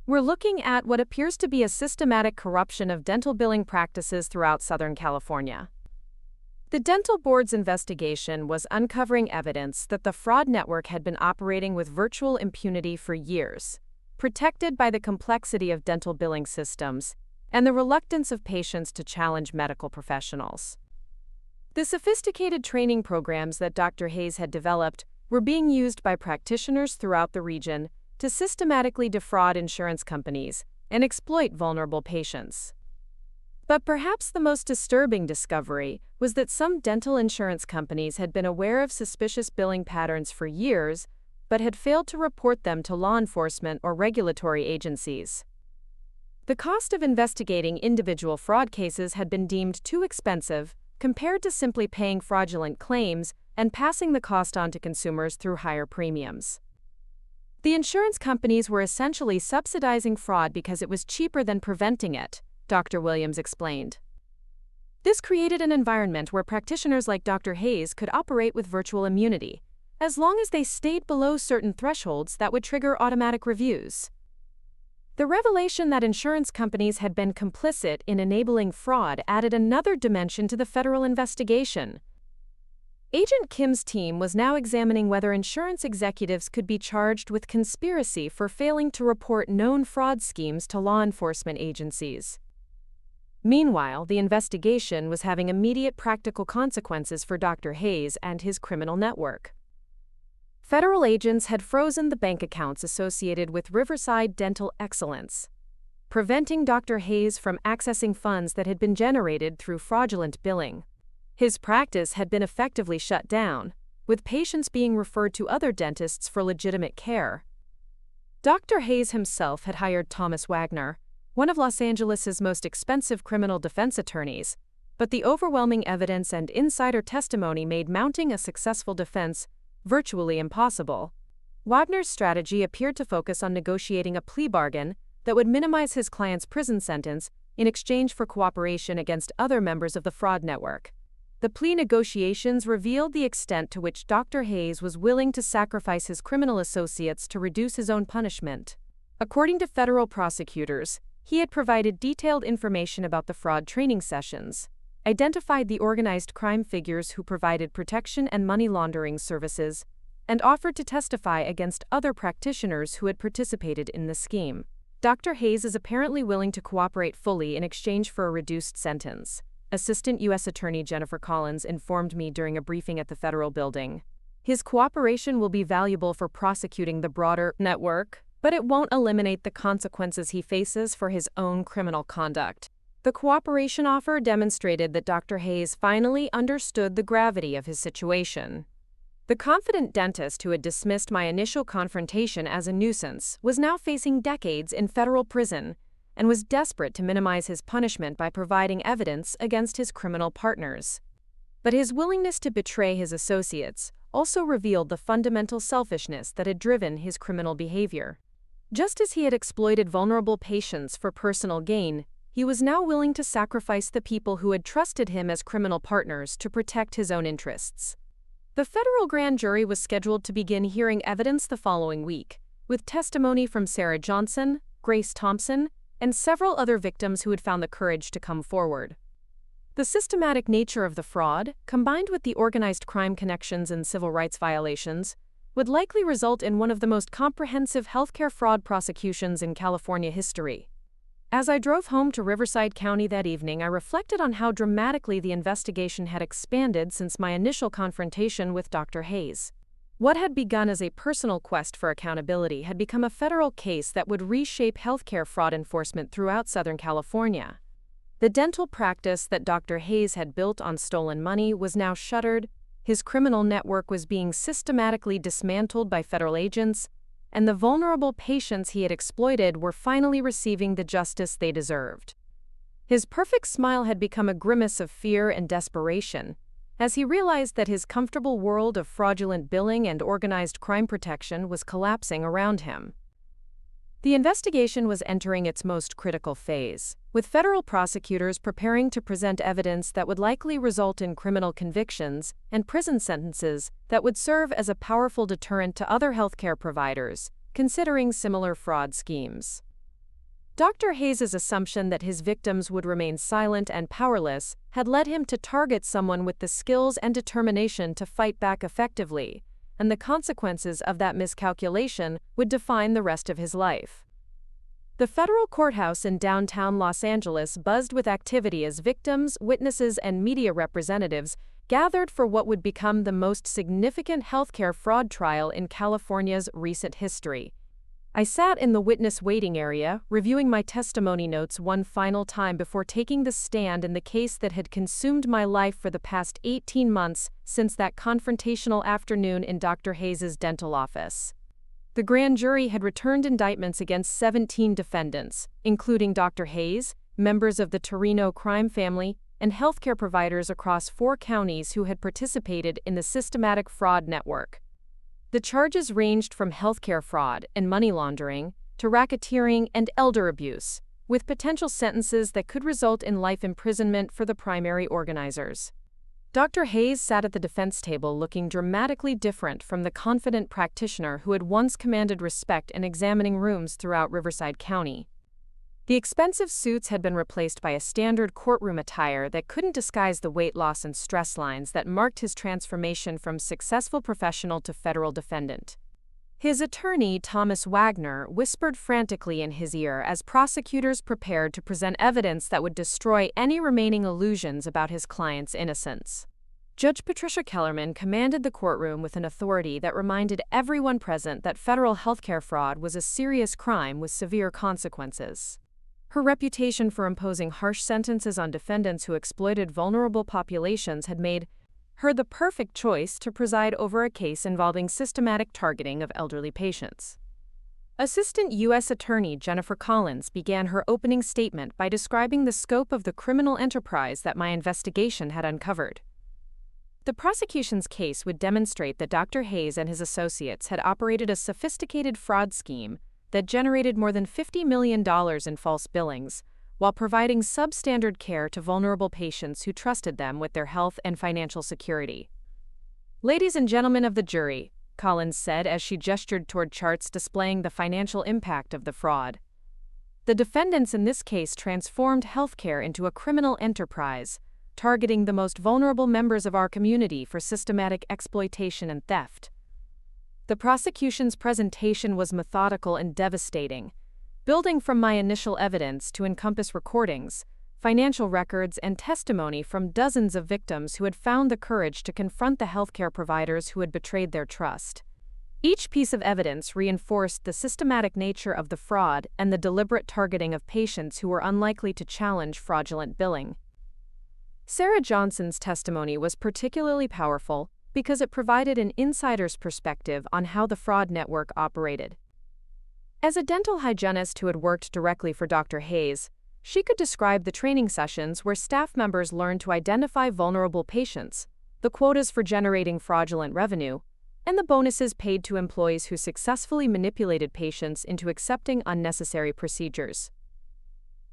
We're looking at what appears to be a systematic corruption of dental billing practices throughout Southern California. The Dental Board's investigation was uncovering evidence that the fraud network had been operating with virtual impunity for years, protected by the complexity of dental billing systems and the reluctance of patients to challenge medical professionals. The sophisticated training programs that Dr. Hayes had developed were being used by practitioners throughout the region to systematically defraud insurance companies and exploit vulnerable patients. But perhaps the most disturbing discovery was that some dental insurance companies had been aware of suspicious billing patterns for years, but had failed to report them to law enforcement or regulatory agencies. The cost of investigating individual fraud cases had been deemed too expensive compared to simply paying fraudulent claims and passing the cost on to consumers through higher premiums. The insurance companies were essentially subsidizing fraud because it was cheaper than preventing it, Dr. Williams explained. This created an environment where practitioners like Dr. Hayes could operate with virtual immunity, as long as they stayed below certain thresholds that would trigger automatic reviews. The revelation that insurance companies had been complicit in enabling fraud added another dimension to the federal investigation. Agent Kim's team was now examining whether insurance executives could be charged with conspiracy for failing to report known fraud schemes to law enforcement agencies. Meanwhile, the investigation was having immediate practical consequences for Dr. Hayes and his criminal network. Federal agents had frozen the bank accounts associated with Riverside Dental Excellence, preventing Dr. Hayes from accessing funds that had been generated through fraudulent billing. His practice had been effectively shut down, with patients being referred to other dentists for legitimate care. Dr. Hayes himself had hired Thomas Wagner, one of Los Angeles's most expensive criminal defense attorneys, but the overwhelming evidence and insider testimony made mounting a successful defense virtually impossible. Wagner's strategy appeared to focus on negotiating a plea bargain that would minimize his client's prison sentence in exchange for cooperation against other members of the fraud network. The plea negotiations revealed the extent to which Dr. Hayes was willing to sacrifice his criminal associates to reduce his own punishment. According to federal prosecutors, he had provided detailed information about the fraud training sessions, identified the organized crime figures who provided protection and money laundering services, and offered to testify against other practitioners who had participated in the scheme. Dr. Hayes is apparently willing to cooperate fully in exchange for a reduced sentence, Assistant U.S. Attorney Jennifer Collins informed me during a briefing at the federal building. His cooperation will be valuable for prosecuting the broader network, but it won't eliminate the consequences he faces for his own criminal conduct. The cooperation offer demonstrated that Dr. Hayes finally understood the gravity of his situation. The confident dentist who had dismissed my initial confrontation as a nuisance was now facing decades in federal prison and was desperate to minimize his punishment by providing evidence against his criminal partners. But his willingness to betray his associates also revealed the fundamental selfishness that had driven his criminal behavior. Just as he had exploited vulnerable patients for personal gain, he was now willing to sacrifice the people who had trusted him as criminal partners to protect his own interests. The federal grand jury was scheduled to begin hearing evidence the following week, with testimony from Sarah Johnson, Grace Thompson, and several other victims who had found the courage to come forward. The systematic nature of the fraud, combined with the organized crime connections and civil rights violations, would likely result in one of the most comprehensive healthcare fraud prosecutions in California history. As I drove home to Riverside County that evening, I reflected on how dramatically the investigation had expanded since my initial confrontation with Dr. Hayes. What had begun as a personal quest for accountability had become a federal case that would reshape healthcare fraud enforcement throughout Southern California. The dental practice that Dr. Hayes had built on stolen money was now shuttered, his criminal network was being systematically dismantled by federal agents, and the vulnerable patients he had exploited were finally receiving the justice they deserved. His perfect smile had become a grimace of fear and desperation, as he realized that his comfortable world of fraudulent billing and organized crime protection was collapsing around him. The investigation was entering its most critical phase, with federal prosecutors preparing to present evidence that would likely result in criminal convictions and prison sentences that would serve as a powerful deterrent to other healthcare providers considering similar fraud schemes. Dr. Hayes' assumption that his victims would remain silent and powerless had led him to target someone with the skills and determination to fight back effectively, and the consequences of that miscalculation would define the rest of his life. The federal courthouse in downtown Los Angeles buzzed with activity as victims, witnesses, and media representatives gathered for what would become the most significant healthcare fraud trial in California's recent history. I sat in the witness waiting area, reviewing my testimony notes one final time before taking the stand in the case that had consumed my life for the past 18 months since that confrontational afternoon in Dr. Hayes' dental office. The grand jury had returned indictments against 17 defendants, including Dr. Hayes, members of the Torino crime family, and healthcare providers across 4 counties who had participated in the systematic fraud network. The charges ranged from healthcare fraud and money laundering to racketeering and elder abuse, with potential sentences that could result in life imprisonment for the primary organizers. Dr. Hayes sat at the defense table looking dramatically different from the confident practitioner who had once commanded respect in examining rooms throughout Riverside County. The expensive suits had been replaced by a standard courtroom attire that couldn't disguise the weight loss and stress lines that marked his transformation from successful professional to federal defendant. His attorney, Thomas Wagner, whispered frantically in his ear as prosecutors prepared to present evidence that would destroy any remaining illusions about his client's innocence. Judge Patricia Kellerman commanded the courtroom with an authority that reminded everyone present that federal healthcare fraud was a serious crime with severe consequences. Her reputation for imposing harsh sentences on defendants who exploited vulnerable populations had made her the perfect choice to preside over a case involving systematic targeting of elderly patients. Assistant U.S. Attorney Jennifer Collins began her opening statement by describing the scope of the criminal enterprise that my investigation had uncovered. The prosecution's case would demonstrate that Dr. Hayes and his associates had operated a sophisticated fraud scheme that generated more than $50 million in false billings, while providing substandard care to vulnerable patients who trusted them with their health and financial security. "Ladies and gentlemen of the jury," Collins said as she gestured toward charts displaying the financial impact of the fraud. "The defendants in this case transformed healthcare into a criminal enterprise, targeting the most vulnerable members of our community for systematic exploitation and theft." The prosecution's presentation was methodical and devastating, building from my initial evidence to encompass recordings, financial records, and testimony from dozens of victims who had found the courage to confront the healthcare providers who had betrayed their trust. Each piece of evidence reinforced the systematic nature of the fraud and the deliberate targeting of patients who were unlikely to challenge fraudulent billing. Sarah Johnson's testimony was particularly powerful because it provided an insider's perspective on how the fraud network operated. As a dental hygienist who had worked directly for Dr. Hayes, she could describe the training sessions where staff members learned to identify vulnerable patients, the quotas for generating fraudulent revenue, and the bonuses paid to employees who successfully manipulated patients into accepting unnecessary procedures.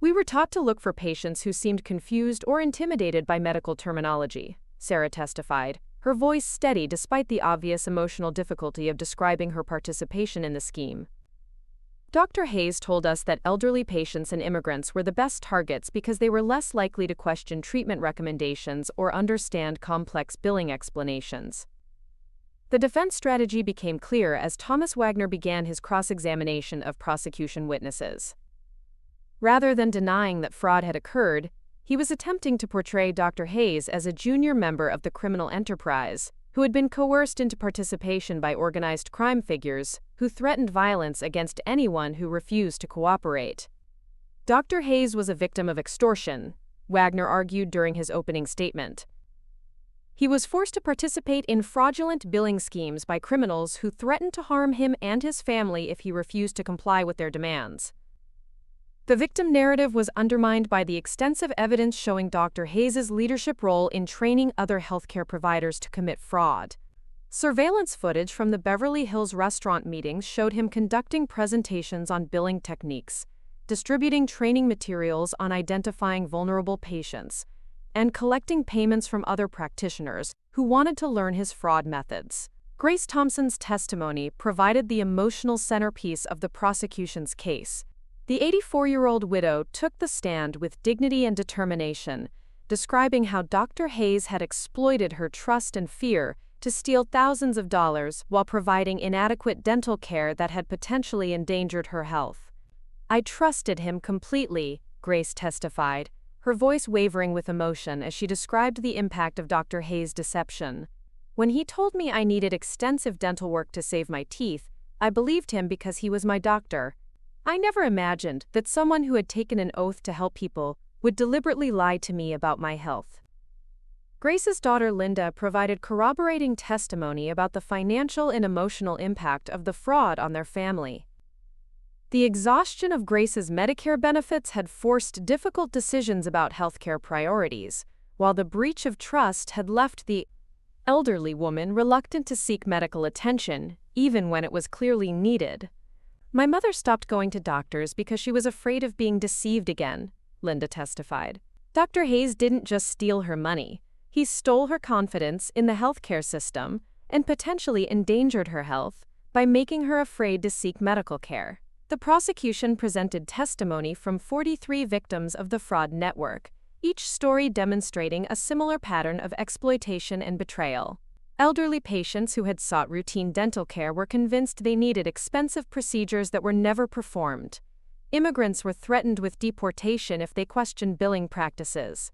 "We were taught to look for patients who seemed confused or intimidated by medical terminology," Sarah testified, her voice steady despite the obvious emotional difficulty of describing her participation in the scheme. Dr. Hayes told us that elderly patients and immigrants were the best targets because they were less likely to question treatment recommendations or understand complex billing explanations. The defense strategy became clear as Thomas Wagner began his cross-examination of prosecution witnesses. Rather than denying that fraud had occurred, he was attempting to portray Dr. Hayes as a junior member of the criminal enterprise, who had been coerced into participation by organized crime figures who threatened violence against anyone who refused to cooperate. Dr. Hayes was a victim of extortion, Wagner argued during his opening statement. He was forced to participate in fraudulent billing schemes by criminals who threatened to harm him and his family if he refused to comply with their demands. The victim narrative was undermined by the extensive evidence showing Dr. Hayes' leadership role in training other healthcare providers to commit fraud. Surveillance footage from the Beverly Hills restaurant meetings showed him conducting presentations on billing techniques, distributing training materials on identifying vulnerable patients, and collecting payments from other practitioners who wanted to learn his fraud methods. Grace Thompson's testimony provided the emotional centerpiece of the prosecution's case. The 84-year-old widow took the stand with dignity and determination, describing how Dr. Hayes had exploited her trust and fear to steal thousands of dollars while providing inadequate dental care that had potentially endangered her health. "I trusted him completely," Grace testified, her voice wavering with emotion as she described the impact of Dr. Hayes' deception. "When he told me I needed extensive dental work to save my teeth, I believed him because he was my doctor. I never imagined that someone who had taken an oath to help people would deliberately lie to me about my health." Grace's daughter Linda provided corroborating testimony about the financial and emotional impact of the fraud on their family. The exhaustion of Grace's Medicare benefits had forced difficult decisions about healthcare priorities, while the breach of trust had left the elderly woman reluctant to seek medical attention, even when it was clearly needed. "My mother stopped going to doctors because she was afraid of being deceived again," Linda testified. Dr. Hayes didn't just steal her money. He stole her confidence in the healthcare system and potentially endangered her health by making her afraid to seek medical care. The prosecution presented testimony from 43 victims of the fraud network, each story demonstrating a similar pattern of exploitation and betrayal. Elderly patients who had sought routine dental care were convinced they needed expensive procedures that were never performed. Immigrants were threatened with deportation if they questioned billing practices.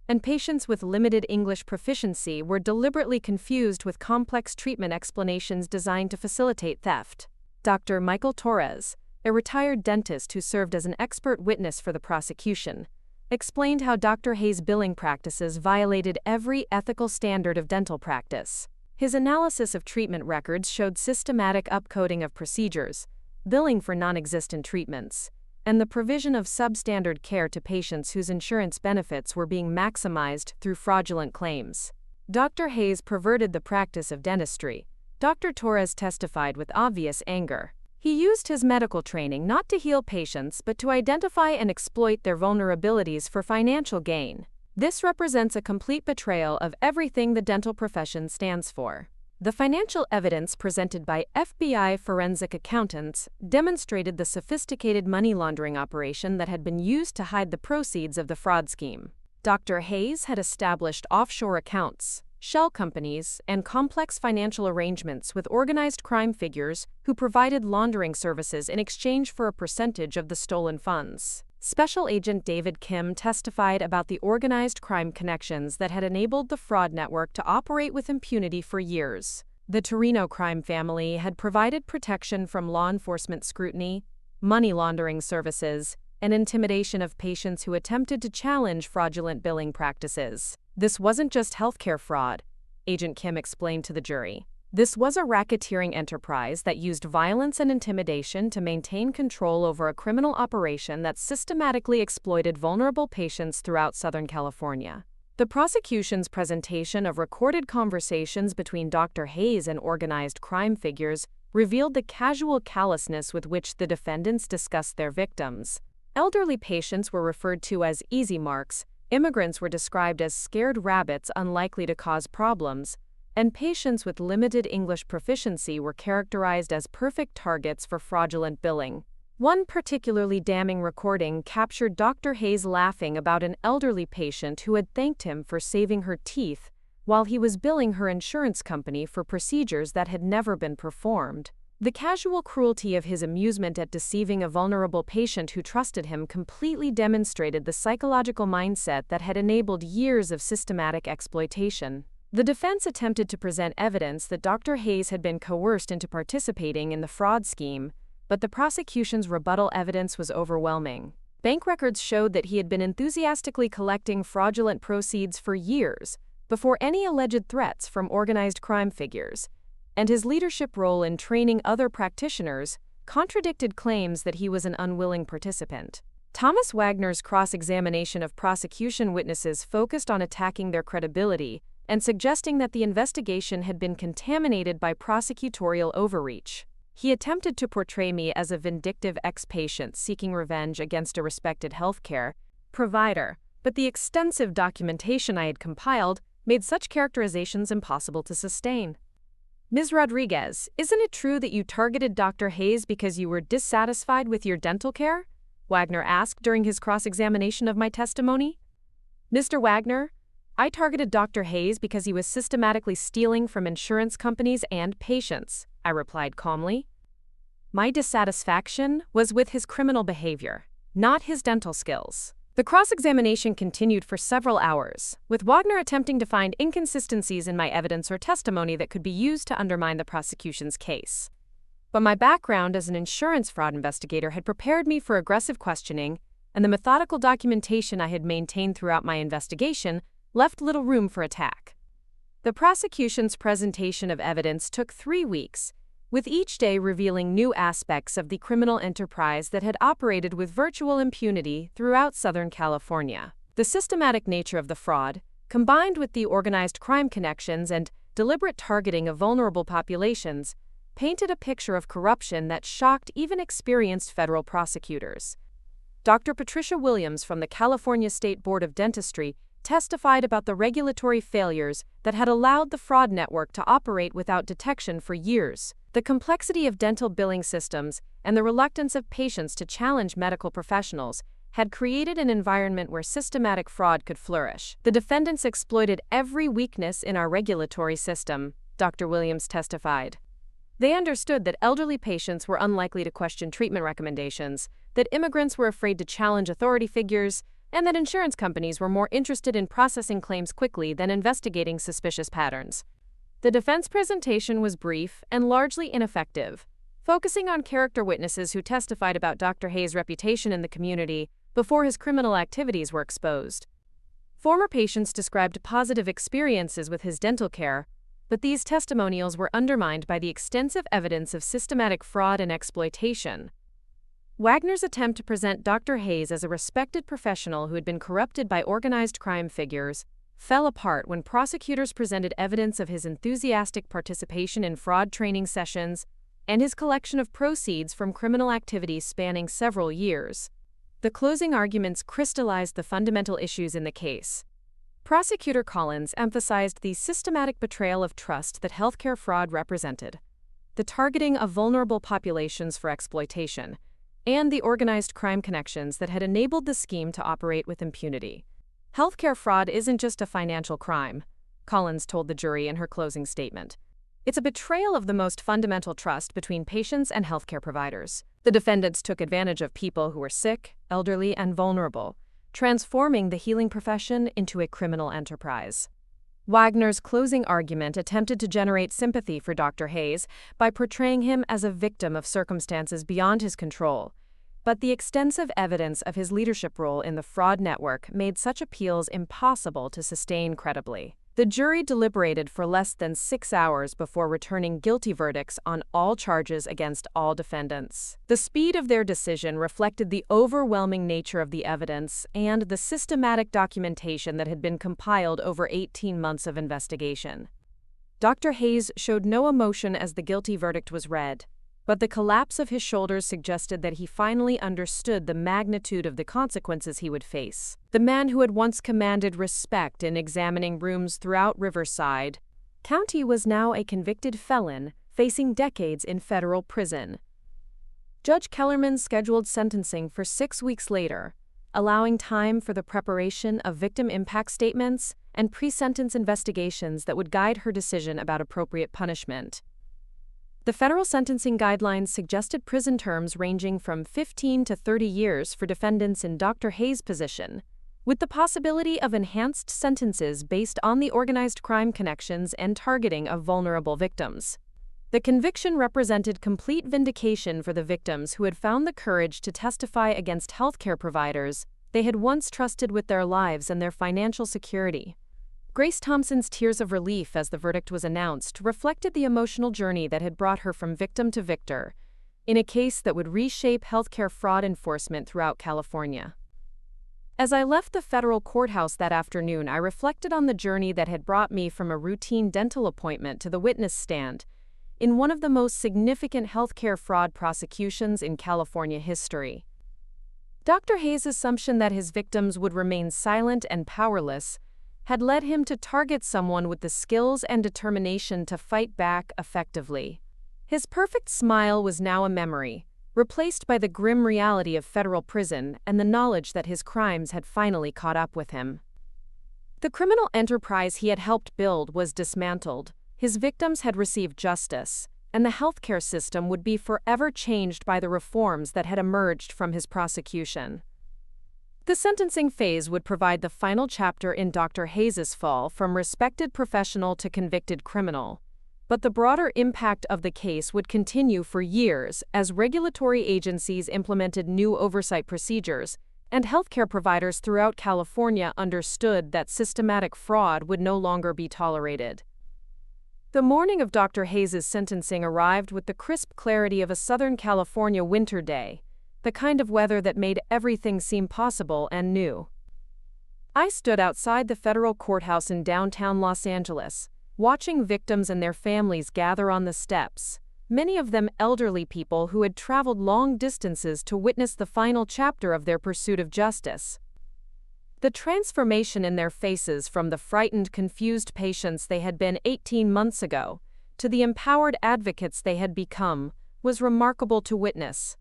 And patients with limited English proficiency were deliberately confused with complex treatment explanations designed to facilitate theft. Dr. Michael Torres, a retired dentist who served as an expert witness for the prosecution, explained how Dr. Hayes' billing practices violated every ethical standard of dental practice. His analysis of treatment records showed systematic upcoding of procedures, billing for non-existent treatments, and the provision of substandard care to patients whose insurance benefits were being maximized through fraudulent claims. Dr. Hayes perverted the practice of dentistry, Dr. Torres testified with obvious anger. He used his medical training not to heal patients but to identify and exploit their vulnerabilities for financial gain. This represents a complete betrayal of everything the dental profession stands for. The financial evidence presented by FBI forensic accountants demonstrated the sophisticated money laundering operation that had been used to hide the proceeds of the fraud scheme. Dr. Hayes had established offshore accounts, shell companies, and complex financial arrangements with organized crime figures who provided laundering services in exchange for a percentage of the stolen funds. Special Agent David Kim testified about the organized crime connections that had enabled the fraud network to operate with impunity for years. The Torino crime family had provided protection from law enforcement scrutiny, money laundering services, and intimidation of patients who attempted to challenge fraudulent billing practices. "This wasn't just healthcare fraud," Agent Kim explained to the jury. "This was a racketeering enterprise that used violence and intimidation to maintain control over a criminal operation that systematically exploited vulnerable patients throughout Southern California." The prosecution's presentation of recorded conversations between Dr. Hayes and organized crime figures revealed the casual callousness with which the defendants discussed their victims. Elderly patients were referred to as easy marks, immigrants were described as scared rabbits unlikely to cause problems, and patients with limited English proficiency were characterized as perfect targets for fraudulent billing. One particularly damning recording captured Dr. Hayes laughing about an elderly patient who had thanked him for saving her teeth while he was billing her insurance company for procedures that had never been performed. The casual cruelty of his amusement at deceiving a vulnerable patient who trusted him completely demonstrated the psychological mindset that had enabled years of systematic exploitation. The defense attempted to present evidence that Dr. Hayes had been coerced into participating in the fraud scheme, but the prosecution's rebuttal evidence was overwhelming. Bank records showed that he had been enthusiastically collecting fraudulent proceeds for years before any alleged threats from organized crime figures, and his leadership role in training other practitioners contradicted claims that he was an unwilling participant. Thomas Wagner's cross-examination of prosecution witnesses focused on attacking their credibility and suggesting that the investigation had been contaminated by prosecutorial overreach. He attempted to portray me as a vindictive ex-patient seeking revenge against a respected healthcare provider, but the extensive documentation I had compiled made such characterizations impossible to sustain. Ms. Rodriguez, isn't it true that you targeted Dr. Hayes because you were dissatisfied with your dental care? Wagner asked during his cross-examination of my testimony. Mr. Wagner, I targeted Dr. Hayes because he was systematically stealing from insurance companies and patients, I replied calmly. My dissatisfaction was with his criminal behavior, not his dental skills. The cross-examination continued for several hours, with Wagner attempting to find inconsistencies in my evidence or testimony that could be used to undermine the prosecution's case. But my background as an insurance fraud investigator had prepared me for aggressive questioning, and the methodical documentation I had maintained throughout my investigation left little room for attack. The prosecution's presentation of evidence took 3 weeks, with each day revealing new aspects of the criminal enterprise that had operated with virtual impunity throughout Southern California. The systematic nature of the fraud, combined with the organized crime connections and deliberate targeting of vulnerable populations, painted a picture of corruption that shocked even experienced federal prosecutors. Dr. Patricia Williams from the California State Board of Dentistry testified about the regulatory failures that had allowed the fraud network to operate without detection for years. The complexity of dental billing systems and the reluctance of patients to challenge medical professionals had created an environment where systematic fraud could flourish. The defendants exploited every weakness in our regulatory system, Dr. Williams testified. They understood that elderly patients were unlikely to question treatment recommendations, that immigrants were afraid to challenge authority figures, and that insurance companies were more interested in processing claims quickly than investigating suspicious patterns. The defense presentation was brief and largely ineffective, focusing on character witnesses who testified about Dr. Hayes' reputation in the community before his criminal activities were exposed. Former patients described positive experiences with his dental care, but these testimonials were undermined by the extensive evidence of systematic fraud and exploitation. Wagner's attempt to present Dr. Hayes as a respected professional who had been corrupted by organized crime figures fell apart when prosecutors presented evidence of his enthusiastic participation in fraud training sessions and his collection of proceeds from criminal activities spanning several years. The closing arguments crystallized the fundamental issues in the case. Prosecutor Collins emphasized the systematic betrayal of trust that healthcare fraud represented, the targeting of vulnerable populations for exploitation, and the organized crime connections that had enabled the scheme to operate with impunity. Healthcare fraud isn't just a financial crime, Collins told the jury in her closing statement. It's a betrayal of the most fundamental trust between patients and healthcare providers. The defendants took advantage of people who were sick, elderly, and vulnerable, transforming the healing profession into a criminal enterprise. Wagner's closing argument attempted to generate sympathy for Dr. Hayes by portraying him as a victim of circumstances beyond his control, but the extensive evidence of his leadership role in the fraud network made such appeals impossible to sustain credibly. The jury deliberated for less than 6 hours before returning guilty verdicts on all charges against all defendants. The speed of their decision reflected the overwhelming nature of the evidence and the systematic documentation that had been compiled over 18 months of investigation. Dr. Hayes showed no emotion as the guilty verdict was read, but the collapse of his shoulders suggested that he finally understood the magnitude of the consequences he would face. The man who had once commanded respect in examining rooms throughout Riverside County was now a convicted felon facing decades in federal prison. Judge Kellerman scheduled sentencing for 6 weeks later, allowing time for the preparation of victim impact statements and pre-sentence investigations that would guide her decision about appropriate punishment. The federal sentencing guidelines suggested prison terms ranging from 15 to 30 years for defendants in Dr. Hayes' position, with the possibility of enhanced sentences based on the organized crime connections and targeting of vulnerable victims. The conviction represented complete vindication for the victims who had found the courage to testify against healthcare providers they had once trusted with their lives and their financial security. Grace Thompson's tears of relief as the verdict was announced reflected the emotional journey that had brought her from victim to victor, in a case that would reshape healthcare fraud enforcement throughout California. As I left the federal courthouse that afternoon, I reflected on the journey that had brought me from a routine dental appointment to the witness stand in one of the most significant healthcare fraud prosecutions in California history. Dr. Hayes' assumption that his victims would remain silent and powerless had led him to target someone with the skills and determination to fight back effectively. His perfect smile was now a memory, replaced by the grim reality of federal prison and the knowledge that his crimes had finally caught up with him. The criminal enterprise he had helped build was dismantled, his victims had received justice, and the healthcare system would be forever changed by the reforms that had emerged from his prosecution. The sentencing phase would provide the final chapter in Dr. Hayes' fall from respected professional to convicted criminal. But the broader impact of the case would continue for years as regulatory agencies implemented new oversight procedures, and healthcare providers throughout California understood that systematic fraud would no longer be tolerated. The morning of Dr. Hayes' sentencing arrived with the crisp clarity of a Southern California winter day, the kind of weather that made everything seem possible and new. I stood outside the federal courthouse in downtown Los Angeles, watching victims and their families gather on the steps, many of them elderly people who had traveled long distances to witness the final chapter of their pursuit of justice. The transformation in their faces from the frightened, confused patients they had been 18 months ago to the empowered advocates they had become was remarkable to witness.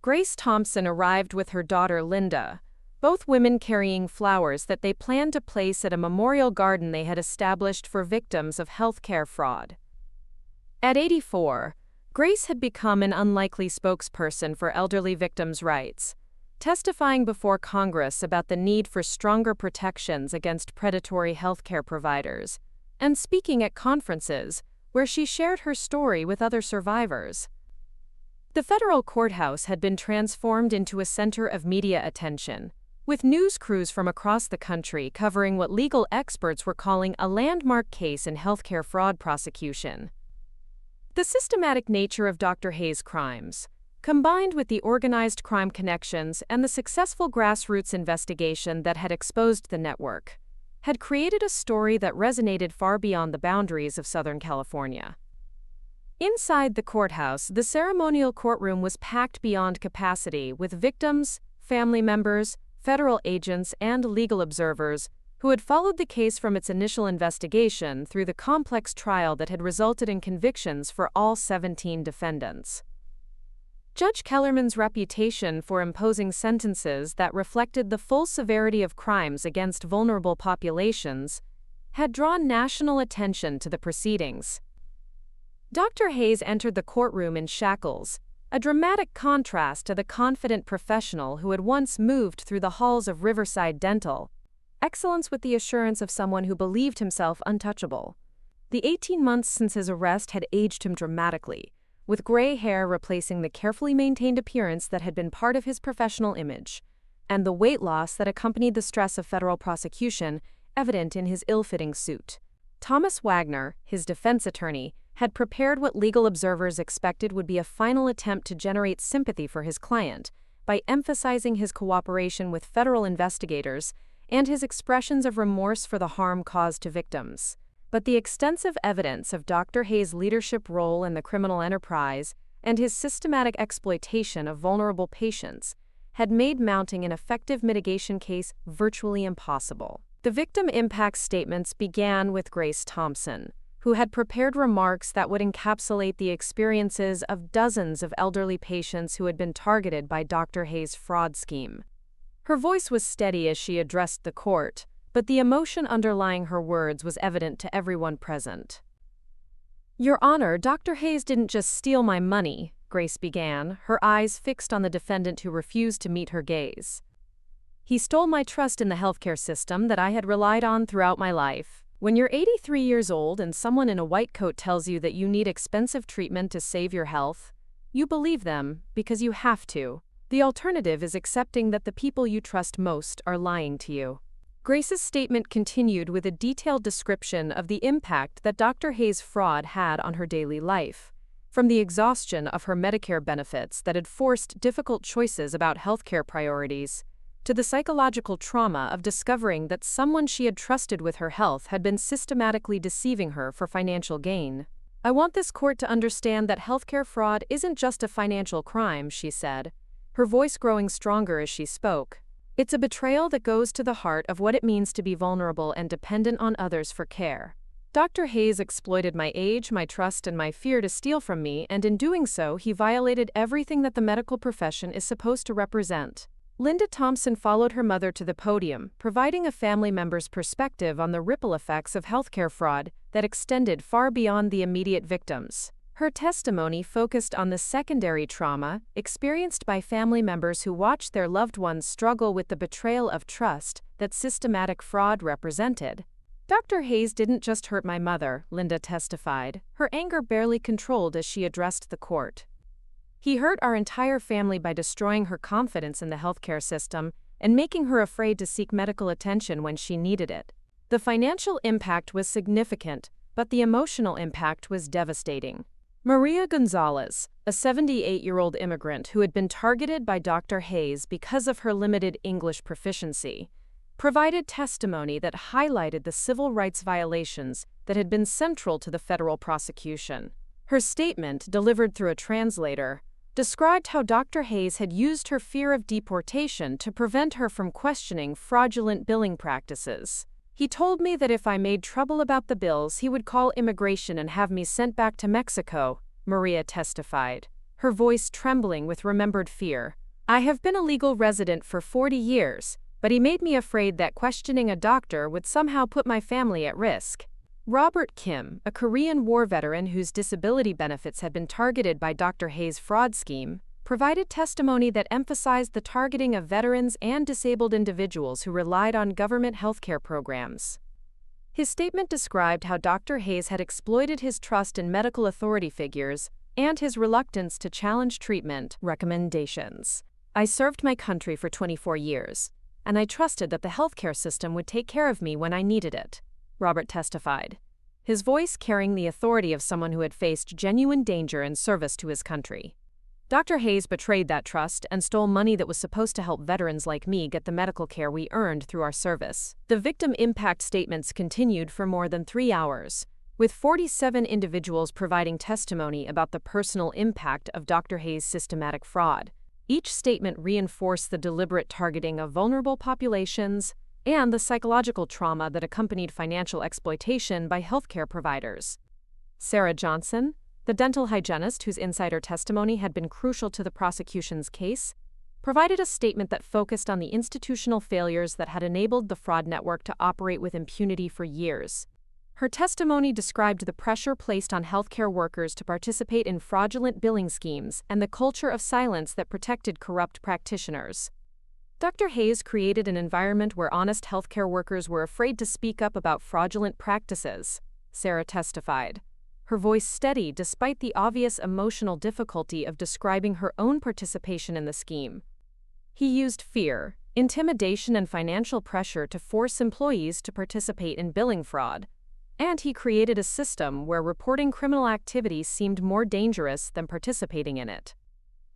Grace Thompson arrived with her daughter Linda, both women carrying flowers that they planned to place at a memorial garden they had established for victims of healthcare fraud. At 84, Grace had become an unlikely spokesperson for elderly victims' rights, testifying before Congress about the need for stronger protections against predatory healthcare providers, and speaking at conferences where she shared her story with other survivors. The federal courthouse had been transformed into a center of media attention, with news crews from across the country covering what legal experts were calling a landmark case in healthcare fraud prosecution. The systematic nature of Dr. Hayes' crimes, combined with the organized crime connections and the successful grassroots investigation that had exposed the network, had created a story that resonated far beyond the boundaries of Southern California. Inside the courthouse, the ceremonial courtroom was packed beyond capacity with victims, family members, federal agents, and legal observers who had followed the case from its initial investigation through the complex trial that had resulted in convictions for all 17 defendants. Judge Kellerman's reputation for imposing sentences that reflected the full severity of crimes against vulnerable populations had drawn national attention to the proceedings. Dr. Hayes entered the courtroom in shackles, a dramatic contrast to the confident professional who had once moved through the halls of Riverside Dental, excellence with the assurance of someone who believed himself untouchable. The 18 months since his arrest had aged him dramatically, with gray hair replacing the carefully maintained appearance that had been part of his professional image, and the weight loss that accompanied the stress of federal prosecution evident in his ill-fitting suit. Thomas Wagner, his defense attorney, had prepared what legal observers expected would be a final attempt to generate sympathy for his client by emphasizing his cooperation with federal investigators and his expressions of remorse for the harm caused to victims. But the extensive evidence of Dr. Hayes' leadership role in the criminal enterprise and his systematic exploitation of vulnerable patients had made mounting an effective mitigation case virtually impossible. The victim impact statements began with Grace Thompson, who had prepared remarks that would encapsulate the experiences of dozens of elderly patients who had been targeted by Dr. Hayes' fraud scheme. Her voice was steady as she addressed the court, but the emotion underlying her words was evident to everyone present. "Your Honor, Dr. Hayes didn't just steal my money," Grace began, her eyes fixed on the defendant who refused to meet her gaze. He stole my trust in the healthcare system that I had relied on throughout my life. When you're 83 years old and someone in a white coat tells you that you need expensive treatment to save your health, you believe them because you have to. The alternative is accepting that the people you trust most are lying to you. Grace's statement continued with a detailed description of the impact that Dr. Hayes' fraud had on her daily life. From the exhaustion of her Medicare benefits that had forced difficult choices about healthcare priorities, to the psychological trauma of discovering that someone she had trusted with her health had been systematically deceiving her for financial gain. I want this court to understand that healthcare fraud isn't just a financial crime, she said, her voice growing stronger as she spoke. It's a betrayal that goes to the heart of what it means to be vulnerable and dependent on others for care. Dr. Hayes exploited my age, my trust, and my fear to steal from me, and in doing so, he violated everything that the medical profession is supposed to represent. Linda Thompson followed her mother to the podium, providing a family member's perspective on the ripple effects of healthcare fraud that extended far beyond the immediate victims. Her testimony focused on the secondary trauma experienced by family members who watched their loved ones struggle with the betrayal of trust that systematic fraud represented. Dr. Hayes didn't just hurt my mother, Linda testified, her anger barely controlled as she addressed the court. He hurt our entire family by destroying her confidence in the healthcare system and making her afraid to seek medical attention when she needed it. The financial impact was significant, but the emotional impact was devastating. Maria Gonzalez, a 78-year-old immigrant who had been targeted by Dr. Hayes because of her limited English proficiency, provided testimony that highlighted the civil rights violations that had been central to the federal prosecution. Her statement, delivered through a translator, described how Dr. Hayes had used her fear of deportation to prevent her from questioning fraudulent billing practices. He told me that if I made trouble about the bills, he would call immigration and have me sent back to Mexico, Maria testified, her voice trembling with remembered fear. I have been a legal resident for 40 years, but he made me afraid that questioning a doctor would somehow put my family at risk. Robert Kim, a Korean War veteran whose disability benefits had been targeted by Dr. Hayes' fraud scheme, provided testimony that emphasized the targeting of veterans and disabled individuals who relied on government healthcare programs. His statement described how Dr. Hayes had exploited his trust in medical authority figures and his reluctance to challenge treatment recommendations. I served my country for 24 years, and I trusted that the healthcare system would take care of me when I needed it, Robert testified, his voice carrying the authority of someone who had faced genuine danger in service to his country. Dr. Hayes betrayed that trust and stole money that was supposed to help veterans like me get the medical care we earned through our service. The victim impact statements continued for more than 3 hours, with 47 individuals providing testimony about the personal impact of Dr. Hayes' systematic fraud. Each statement reinforced the deliberate targeting of vulnerable populations and the psychological trauma that accompanied financial exploitation by healthcare providers. Sarah Johnson, the dental hygienist whose insider testimony had been crucial to the prosecution's case, provided a statement that focused on the institutional failures that had enabled the fraud network to operate with impunity for years. Her testimony described the pressure placed on healthcare workers to participate in fraudulent billing schemes and the culture of silence that protected corrupt practitioners. Dr. Hayes created an environment where honest healthcare workers were afraid to speak up about fraudulent practices, Sarah testified, her voice steady despite the obvious emotional difficulty of describing her own participation in the scheme. He used fear, intimidation, and financial pressure to force employees to participate in billing fraud, and he created a system where reporting criminal activity seemed more dangerous than participating in it.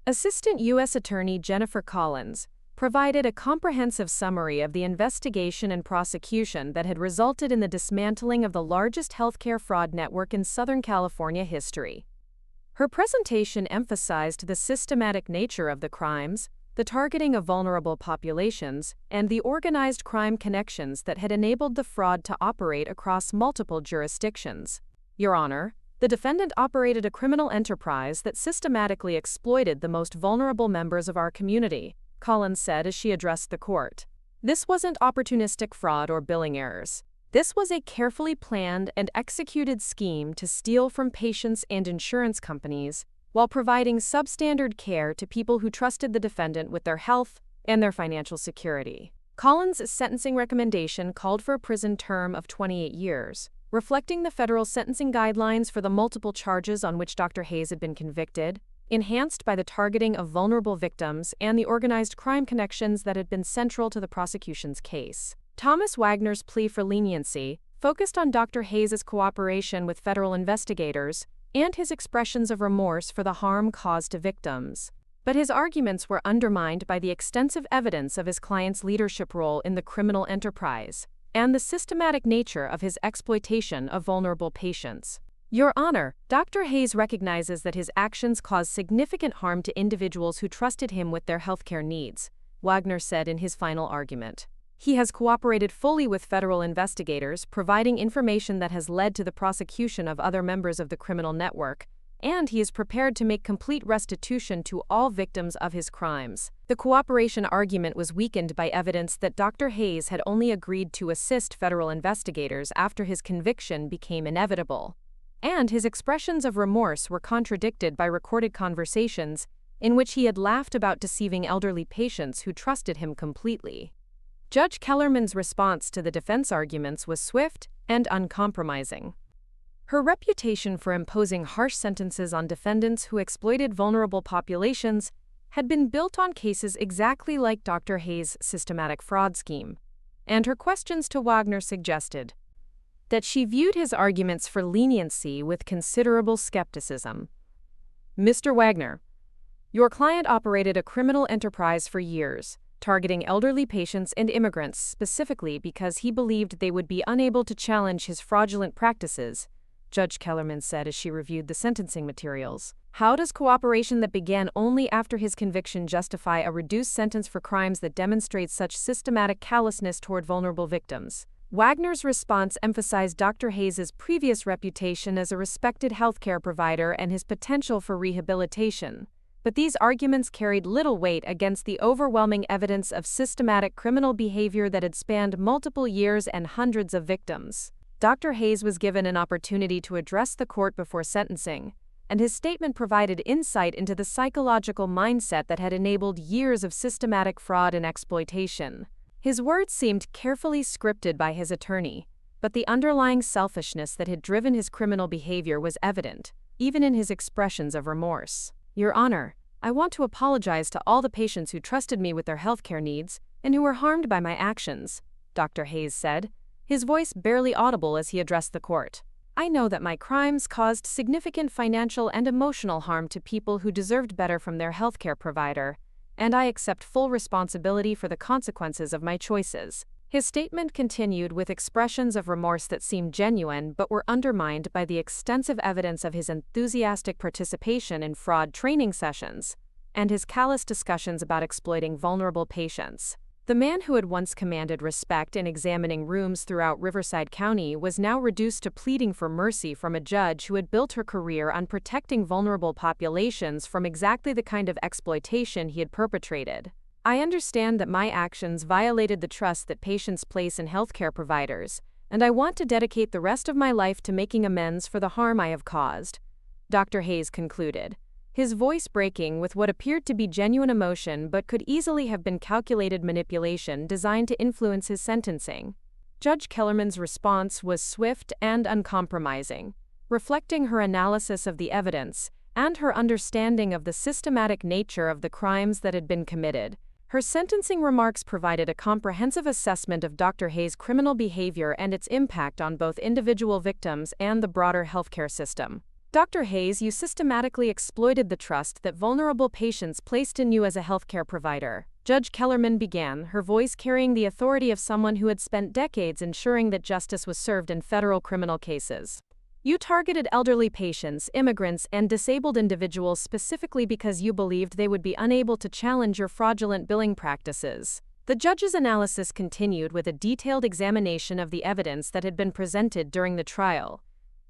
Assistant U.S. Attorney Jennifer Collins provided a comprehensive summary of the investigation and prosecution that had resulted in the dismantling of the largest healthcare fraud network in Southern California history. Her presentation emphasized the systematic nature of the crimes, the targeting of vulnerable populations, and the organized crime connections that had enabled the fraud to operate across multiple jurisdictions. Your Honor, the defendant operated a criminal enterprise that systematically exploited the most vulnerable members of our community, Collins said as she addressed the court. This wasn't opportunistic fraud or billing errors. This was a carefully planned and executed scheme to steal from patients and insurance companies while providing substandard care to people who trusted the defendant with their health and their financial security. Collins' sentencing recommendation called for a prison term of 28 years, reflecting the federal sentencing guidelines for the multiple charges on which Dr. Hayes had been convicted, enhanced by the targeting of vulnerable victims and the organized crime connections that had been central to the prosecution's case. Thomas Wagner's plea for leniency focused on Dr. Hayes' cooperation with federal investigators and his expressions of remorse for the harm caused to victims. But his arguments were undermined by the extensive evidence of his client's leadership role in the criminal enterprise and the systematic nature of his exploitation of vulnerable patients. Your Honor, Dr. Hayes recognizes that his actions caused significant harm to individuals who trusted him with their healthcare needs, Wagner said in his final argument. He has cooperated fully with federal investigators, providing information that has led to the prosecution of other members of the criminal network, and he is prepared to make complete restitution to all victims of his crimes. The cooperation argument was weakened by evidence that Dr. Hayes had only agreed to assist federal investigators after his conviction became inevitable, and his expressions of remorse were contradicted by recorded conversations in which he had laughed about deceiving elderly patients who trusted him completely. Judge Kellerman's response to the defense arguments was swift and uncompromising. Her reputation for imposing harsh sentences on defendants who exploited vulnerable populations had been built on cases exactly like Dr. Hayes' systematic fraud scheme, and her questions to Wagner suggested that she viewed his arguments for leniency with considerable skepticism. Mr. Wagner, your client operated a criminal enterprise for years, targeting elderly patients and immigrants specifically because he believed they would be unable to challenge his fraudulent practices, Judge Kellerman said as she reviewed the sentencing materials. How does cooperation that began only after his conviction justify a reduced sentence for crimes that demonstrate such systematic callousness toward vulnerable victims? Wagner's response emphasized Dr. Hayes' previous reputation as a respected healthcare provider and his potential for rehabilitation. But these arguments carried little weight against the overwhelming evidence of systematic criminal behavior that had spanned multiple years and hundreds of victims. Dr. Hayes was given an opportunity to address the court before sentencing, and his statement provided insight into the psychological mindset that had enabled years of systematic fraud and exploitation. His words seemed carefully scripted by his attorney, but the underlying selfishness that had driven his criminal behavior was evident, even in his expressions of remorse. Your Honor, I want to apologize to all the patients who trusted me with their healthcare needs and who were harmed by my actions, Dr. Hayes said, his voice barely audible as he addressed the court. I know that my crimes caused significant financial and emotional harm to people who deserved better from their healthcare provider, and I accept full responsibility for the consequences of my choices. His statement continued with expressions of remorse that seemed genuine but were undermined by the extensive evidence of his enthusiastic participation in fraud training sessions and his callous discussions about exploiting vulnerable patients. The man who had once commanded respect in examining rooms throughout Riverside County was now reduced to pleading for mercy from a judge who had built her career on protecting vulnerable populations from exactly the kind of exploitation he had perpetrated. I understand that my actions violated the trust that patients place in healthcare providers, and I want to dedicate the rest of my life to making amends for the harm I have caused, Dr. Hayes concluded, his voice breaking with what appeared to be genuine emotion but could easily have been calculated manipulation designed to influence his sentencing. Judge Kellerman's response was swift and uncompromising, reflecting her analysis of the evidence and her understanding of the systematic nature of the crimes that had been committed. Her sentencing remarks provided a comprehensive assessment of Dr. Hayes' criminal behavior and its impact on both individual victims and the broader healthcare system. Dr. Hayes, you systematically exploited the trust that vulnerable patients placed in you as a healthcare provider. Judge Kellerman began, her voice carrying the authority of someone who had spent decades ensuring that justice was served in federal criminal cases. You targeted elderly patients, immigrants, and disabled individuals specifically because you believed they would be unable to challenge your fraudulent billing practices. The judge's analysis continued with a detailed examination of the evidence that had been presented during the trial,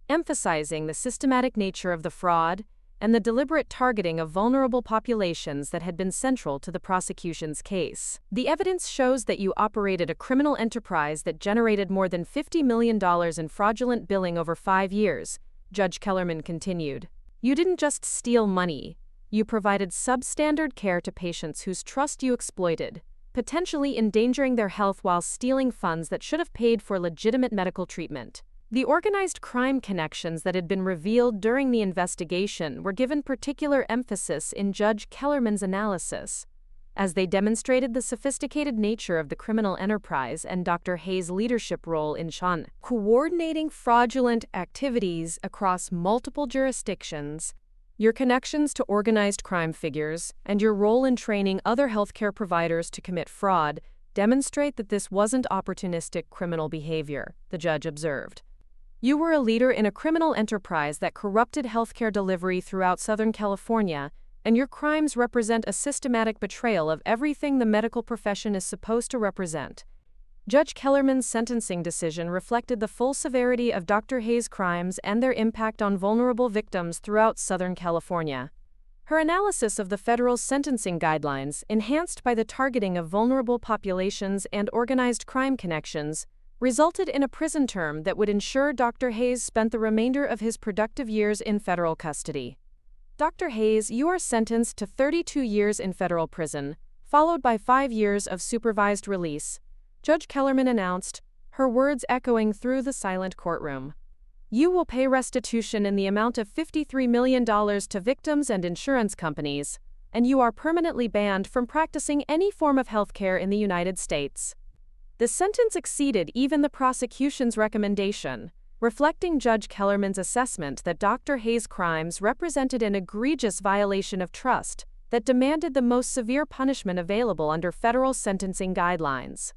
emphasizing the systematic nature of the fraud and the deliberate targeting of vulnerable populations that had been central to the prosecution's case. The evidence shows that you operated a criminal enterprise that generated more than $50 million in fraudulent billing over 5 years, Judge Kellerman continued. You didn't just steal money, you provided substandard care to patients whose trust you exploited, potentially endangering their health while stealing funds that should have paid for legitimate medical treatment. The organized crime connections that had been revealed during the investigation were given particular emphasis in Judge Kellerman's analysis, as they demonstrated the sophisticated nature of the criminal enterprise and Dr. Hayes' leadership role in coordinating fraudulent activities across multiple jurisdictions. Your connections to organized crime figures and your role in training other healthcare providers to commit fraud demonstrate that this wasn't opportunistic criminal behavior, the judge observed. You were a leader in a criminal enterprise that corrupted healthcare delivery throughout Southern California, and your crimes represent a systematic betrayal of everything the medical profession is supposed to represent. Judge Kellerman's sentencing decision reflected the full severity of Dr. Hayes' crimes and their impact on vulnerable victims throughout Southern California. Her analysis of the federal sentencing guidelines, enhanced by the targeting of vulnerable populations and organized crime connections, resulted in a prison term that would ensure Dr. Hayes spent the remainder of his productive years in federal custody. Dr. Hayes, you are sentenced to 32 years in federal prison, followed by 5 years of supervised release, Judge Kellerman announced, her words echoing through the silent courtroom. You will pay restitution in the amount of $53 million to victims and insurance companies, and you are permanently banned from practicing any form of healthcare in the United States. The sentence exceeded even the prosecution's recommendation, reflecting Judge Kellerman's assessment that Dr. Hayes' crimes represented an egregious violation of trust that demanded the most severe punishment available under federal sentencing guidelines.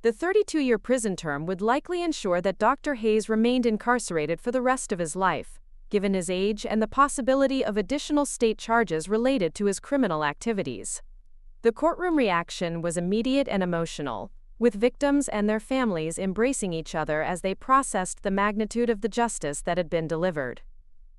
The 32-year prison term would likely ensure that Dr. Hayes remained incarcerated for the rest of his life, given his age and the possibility of additional state charges related to his criminal activities. The courtroom reaction was immediate and emotional, with victims and their families embracing each other as they processed the magnitude of the justice that had been delivered.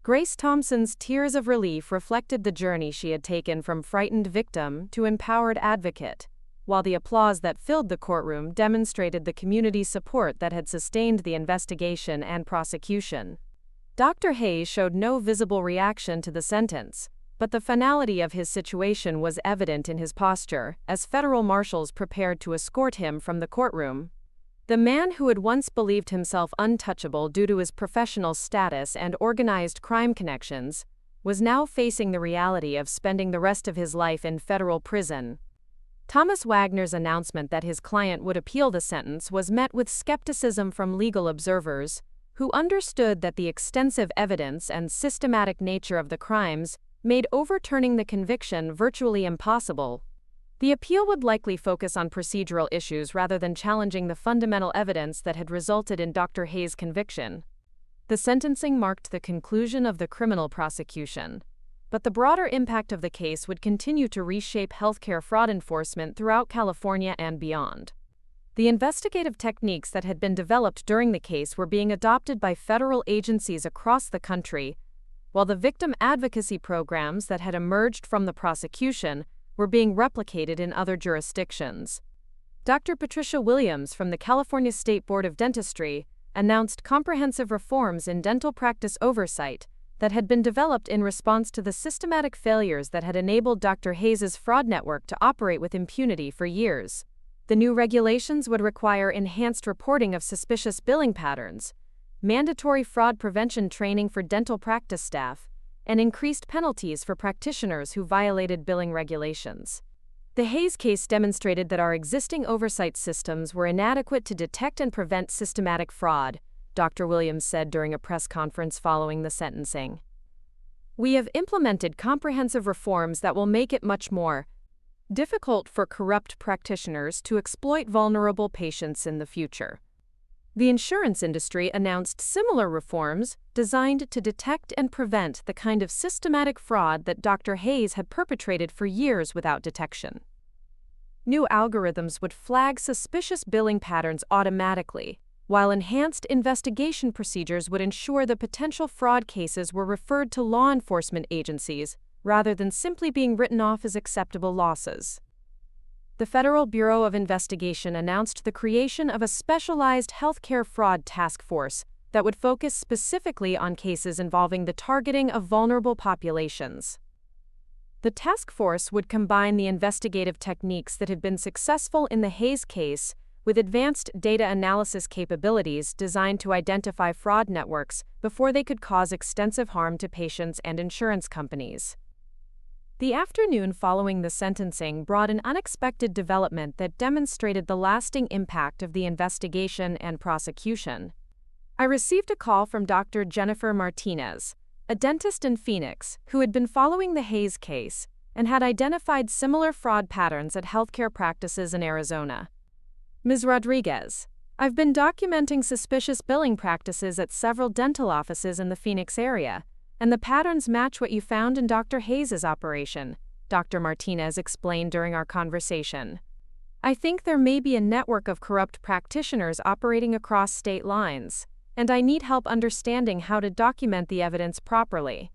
Grace Thompson's tears of relief reflected the journey she had taken from frightened victim to empowered advocate, while the applause that filled the courtroom demonstrated the community support that had sustained the investigation and prosecution. Dr. Hayes showed no visible reaction to the sentence, but the finality of his situation was evident in his posture as federal marshals prepared to escort him from the courtroom. The man who had once believed himself untouchable due to his professional status and organized crime connections was now facing the reality of spending the rest of his life in federal prison. Thomas Wagner's announcement that his client would appeal the sentence was met with skepticism from legal observers, who understood that the extensive evidence and systematic nature of the crimes made overturning the conviction virtually impossible. The appeal would likely focus on procedural issues rather than challenging the fundamental evidence that had resulted in Dr. Hayes' conviction. The sentencing marked the conclusion of the criminal prosecution, but the broader impact of the case would continue to reshape healthcare fraud enforcement throughout California and beyond. The investigative techniques that had been developed during the case were being adopted by federal agencies across the country, while the victim advocacy programs that had emerged from the prosecution were being replicated in other jurisdictions. Dr. Patricia Williams from the California State Board of Dentistry announced comprehensive reforms in dental practice oversight that had been developed in response to the systematic failures that had enabled Dr. Hayes' fraud network to operate with impunity for years. The new regulations would require enhanced reporting of suspicious billing patterns, mandatory fraud prevention training for dental practice staff, and increased penalties for practitioners who violated billing regulations. The Hayes case demonstrated that our existing oversight systems were inadequate to detect and prevent systematic fraud, Dr. Williams said during a press conference following the sentencing. We have implemented comprehensive reforms that will make it much more difficult for corrupt practitioners to exploit vulnerable patients in the future. The insurance industry announced similar reforms designed to detect and prevent the kind of systematic fraud that Dr. Hayes had perpetrated for years without detection. New algorithms would flag suspicious billing patterns automatically, while enhanced investigation procedures would ensure that potential fraud cases were referred to law enforcement agencies rather than simply being written off as acceptable losses. The Federal Bureau of Investigation announced the creation of a specialized healthcare fraud task force that would focus specifically on cases involving the targeting of vulnerable populations. The task force would combine the investigative techniques that had been successful in the Hayes case with advanced data analysis capabilities designed to identify fraud networks before they could cause extensive harm to patients and insurance companies. The afternoon following the sentencing brought an unexpected development that demonstrated the lasting impact of the investigation and prosecution. I received a call from Dr. Jennifer Martinez, a dentist in Phoenix who had been following the Hayes case and had identified similar fraud patterns at healthcare practices in Arizona. Ms. Rodriguez, I've been documenting suspicious billing practices at several dental offices in the Phoenix area, and the patterns match what you found in Dr. Hayes' operation, Dr. Martinez explained during our conversation. I think there may be a network of corrupt practitioners operating across state lines, and I need help understanding how to document the evidence properly.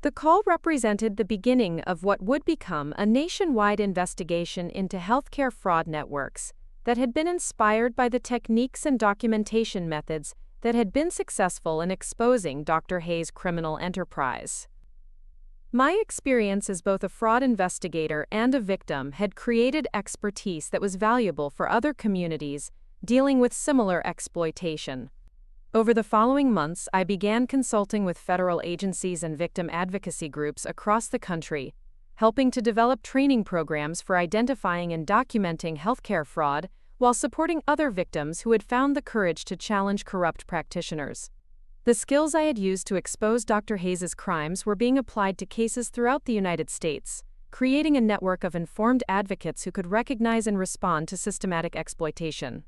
The call represented the beginning of what would become a nationwide investigation into healthcare fraud networks that had been inspired by the techniques and documentation methods that had been successful in exposing Dr. Hayes' criminal enterprise. My experience as both a fraud investigator and a victim had created expertise that was valuable for other communities dealing with similar exploitation. Over the following months, I began consulting with federal agencies and victim advocacy groups across the country, helping to develop training programs for identifying and documenting healthcare fraud while supporting other victims who had found the courage to challenge corrupt practitioners. The skills I had used to expose Dr. Hayes' crimes were being applied to cases throughout the United States, creating a network of informed advocates who could recognize and respond to systematic exploitation.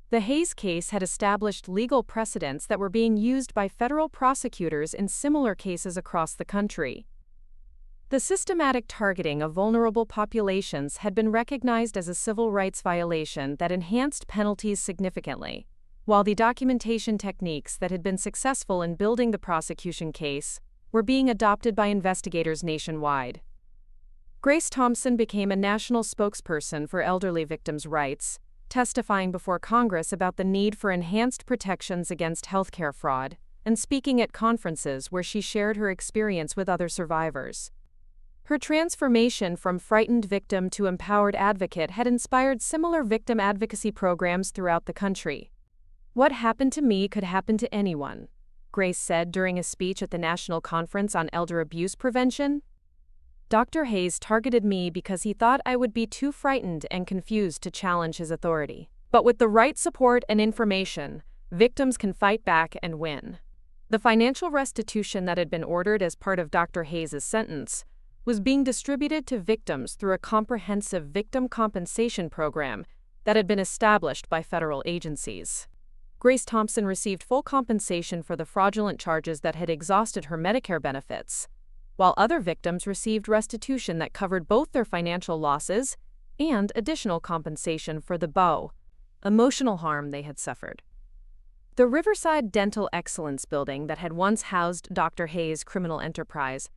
The Hayes case had established legal precedents that were being used by federal prosecutors in similar cases across the country. The systematic targeting of vulnerable populations had been recognized as a civil rights violation that enhanced penalties significantly, while the documentation techniques that had been successful in building the prosecution case were being adopted by investigators nationwide. Grace Thompson became a national spokesperson for elderly victims' rights, testifying before Congress about the need for enhanced protections against healthcare fraud, and speaking at conferences where she shared her experience with other survivors. Her transformation from frightened victim to empowered advocate had inspired similar victim advocacy programs throughout the country. "What happened to me could happen to anyone," Grace said during a speech at the National Conference on Elder Abuse Prevention. "Dr. Hayes targeted me because he thought I would be too frightened and confused to challenge his authority. But with the right support and information, victims can fight back and win." The financial restitution that had been ordered as part of Dr. Hayes' sentence was being distributed to victims through a comprehensive victim compensation program that had been established by federal agencies. Grace Thompson received full compensation for the fraudulent charges that had exhausted her Medicare benefits, while other victims received restitution that covered both their financial losses and additional compensation for the emotional harm they had suffered. The Riverside Dental Excellence Building that had once housed Dr. Hayes' criminal enterprise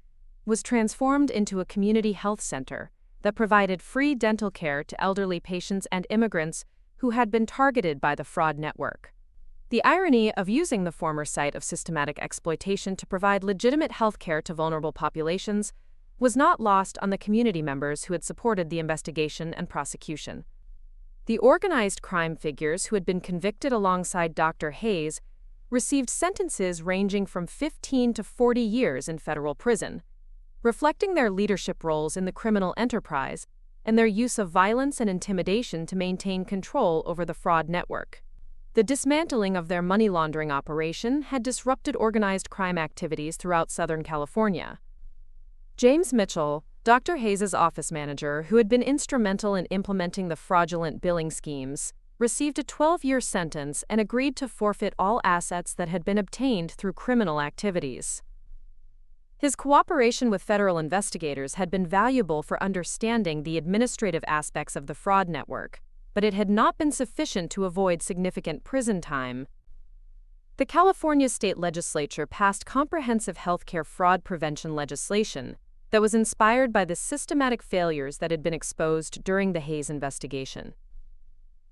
was transformed into a community health center that provided free dental care to elderly patients and immigrants who had been targeted by the fraud network. The irony of using the former site of systematic exploitation to provide legitimate health care to vulnerable populations was not lost on the community members who had supported the investigation and prosecution. The organized crime figures who had been convicted alongside Dr. Hayes received sentences ranging from 15 to 40 years in federal prison, reflecting their leadership roles in the criminal enterprise and their use of violence and intimidation to maintain control over the fraud network. The dismantling of their money laundering operation had disrupted organized crime activities throughout Southern California. James Mitchell, Dr. Hayes' office manager, who had been instrumental in implementing the fraudulent billing schemes, received a 12-year sentence and agreed to forfeit all assets that had been obtained through criminal activities. His cooperation with federal investigators had been valuable for understanding the administrative aspects of the fraud network, but it had not been sufficient to avoid significant prison time. The California state legislature passed comprehensive healthcare fraud prevention legislation that was inspired by the systematic failures that had been exposed during the Hayes investigation.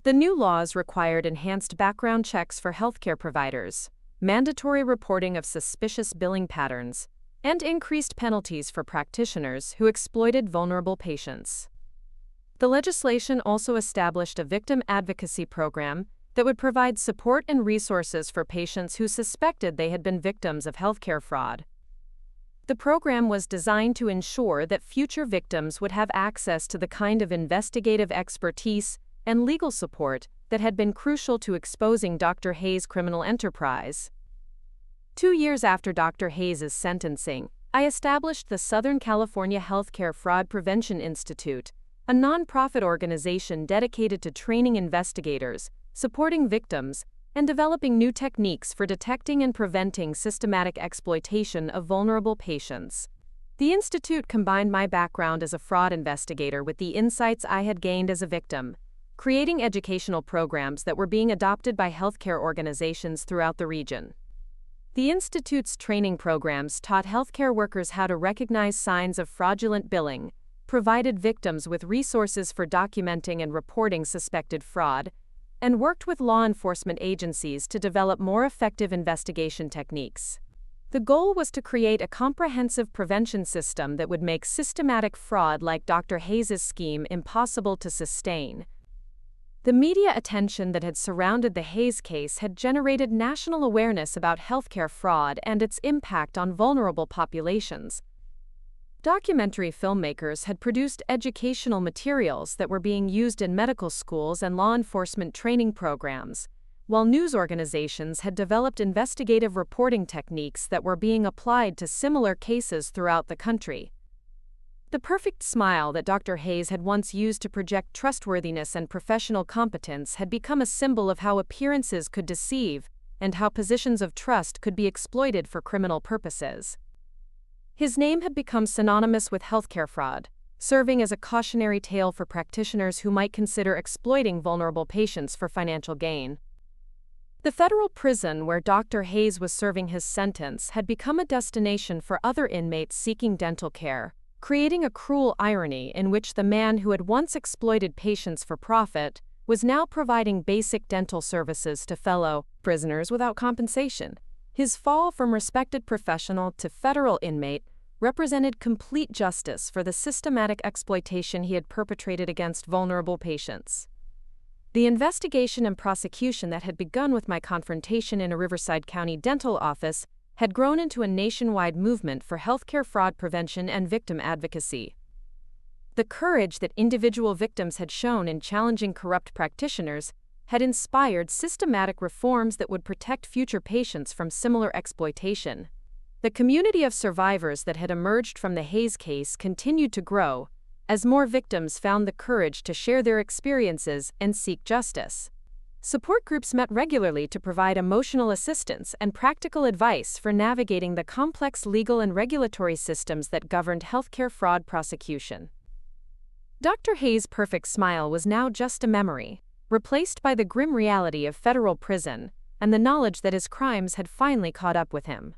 The new laws required enhanced background checks for healthcare providers, mandatory reporting of suspicious billing patterns, and increased penalties for practitioners who exploited vulnerable patients. The legislation also established a victim advocacy program that would provide support and resources for patients who suspected they had been victims of healthcare fraud. The program was designed to ensure that future victims would have access to the kind of investigative expertise and legal support that had been crucial to exposing Dr. Hayes' criminal enterprise. 2 years after Dr. Hayes' sentencing, I established the Southern California Healthcare Fraud Prevention Institute, a nonprofit organization dedicated to training investigators, supporting victims, and developing new techniques for detecting and preventing systematic exploitation of vulnerable patients. The institute combined my background as a fraud investigator with the insights I had gained as a victim, creating educational programs that were being adopted by healthcare organizations throughout the region. The institute's training programs taught healthcare workers how to recognize signs of fraudulent billing, provided victims with resources for documenting and reporting suspected fraud, and worked with law enforcement agencies to develop more effective investigation techniques. The goal was to create a comprehensive prevention system that would make systematic fraud like Dr. Hayes' scheme impossible to sustain. The media attention that had surrounded the Hayes case had generated national awareness about healthcare fraud and its impact on vulnerable populations. Documentary filmmakers had produced educational materials that were being used in medical schools and law enforcement training programs, while news organizations had developed investigative reporting techniques that were being applied to similar cases throughout the country. The perfect smile that Dr. Hayes had once used to project trustworthiness and professional competence had become a symbol of how appearances could deceive and how positions of trust could be exploited for criminal purposes. His name had become synonymous with healthcare fraud, serving as a cautionary tale for practitioners who might consider exploiting vulnerable patients for financial gain. The federal prison where Dr. Hayes was serving his sentence had become a destination for other inmates seeking dental care, creating a cruel irony in which the man who had once exploited patients for profit was now providing basic dental services to fellow prisoners without compensation. His fall from respected professional to federal inmate represented complete justice for the systematic exploitation he had perpetrated against vulnerable patients. The investigation and prosecution that had begun with my confrontation in a Riverside County dental office had grown into a nationwide movement for healthcare fraud prevention and victim advocacy. The courage that individual victims had shown in challenging corrupt practitioners had inspired systematic reforms that would protect future patients from similar exploitation. The community of survivors that had emerged from the Hayes case continued to grow, as more victims found the courage to share their experiences and seek justice. Support groups met regularly to provide emotional assistance and practical advice for navigating the complex legal and regulatory systems that governed healthcare fraud prosecution. Dr. Hayes' perfect smile was now just a memory, replaced by the grim reality of federal prison and the knowledge that his crimes had finally caught up with him.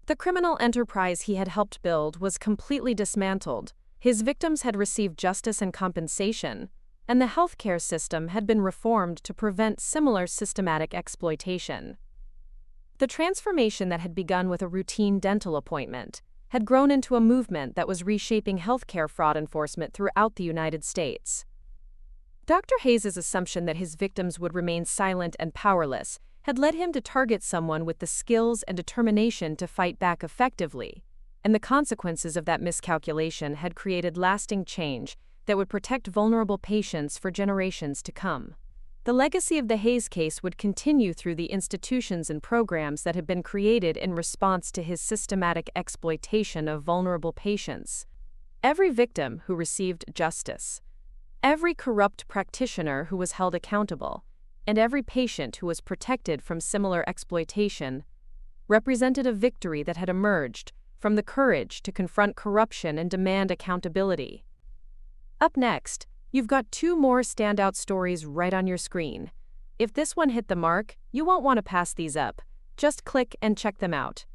The criminal enterprise he had helped build was completely dismantled, his victims had received justice and compensation, and the healthcare system had been reformed to prevent similar systematic exploitation. The transformation that had begun with a routine dental appointment had grown into a movement that was reshaping healthcare fraud enforcement throughout the United States. Dr. Hayes' assumption that his victims would remain silent and powerless had led him to target someone with the skills and determination to fight back effectively, and the consequences of that miscalculation had created lasting change that would protect vulnerable patients for generations to come. The legacy of the Hayes case would continue through the institutions and programs that had been created in response to his systematic exploitation of vulnerable patients. Every victim who received justice, every corrupt practitioner who was held accountable, and every patient who was protected from similar exploitation represented a victory that had emerged from the courage to confront corruption and demand accountability. Up next, you've got 2 more standout stories right on your screen. If this one hit the mark, you won't want to pass these up. Just click and check them out.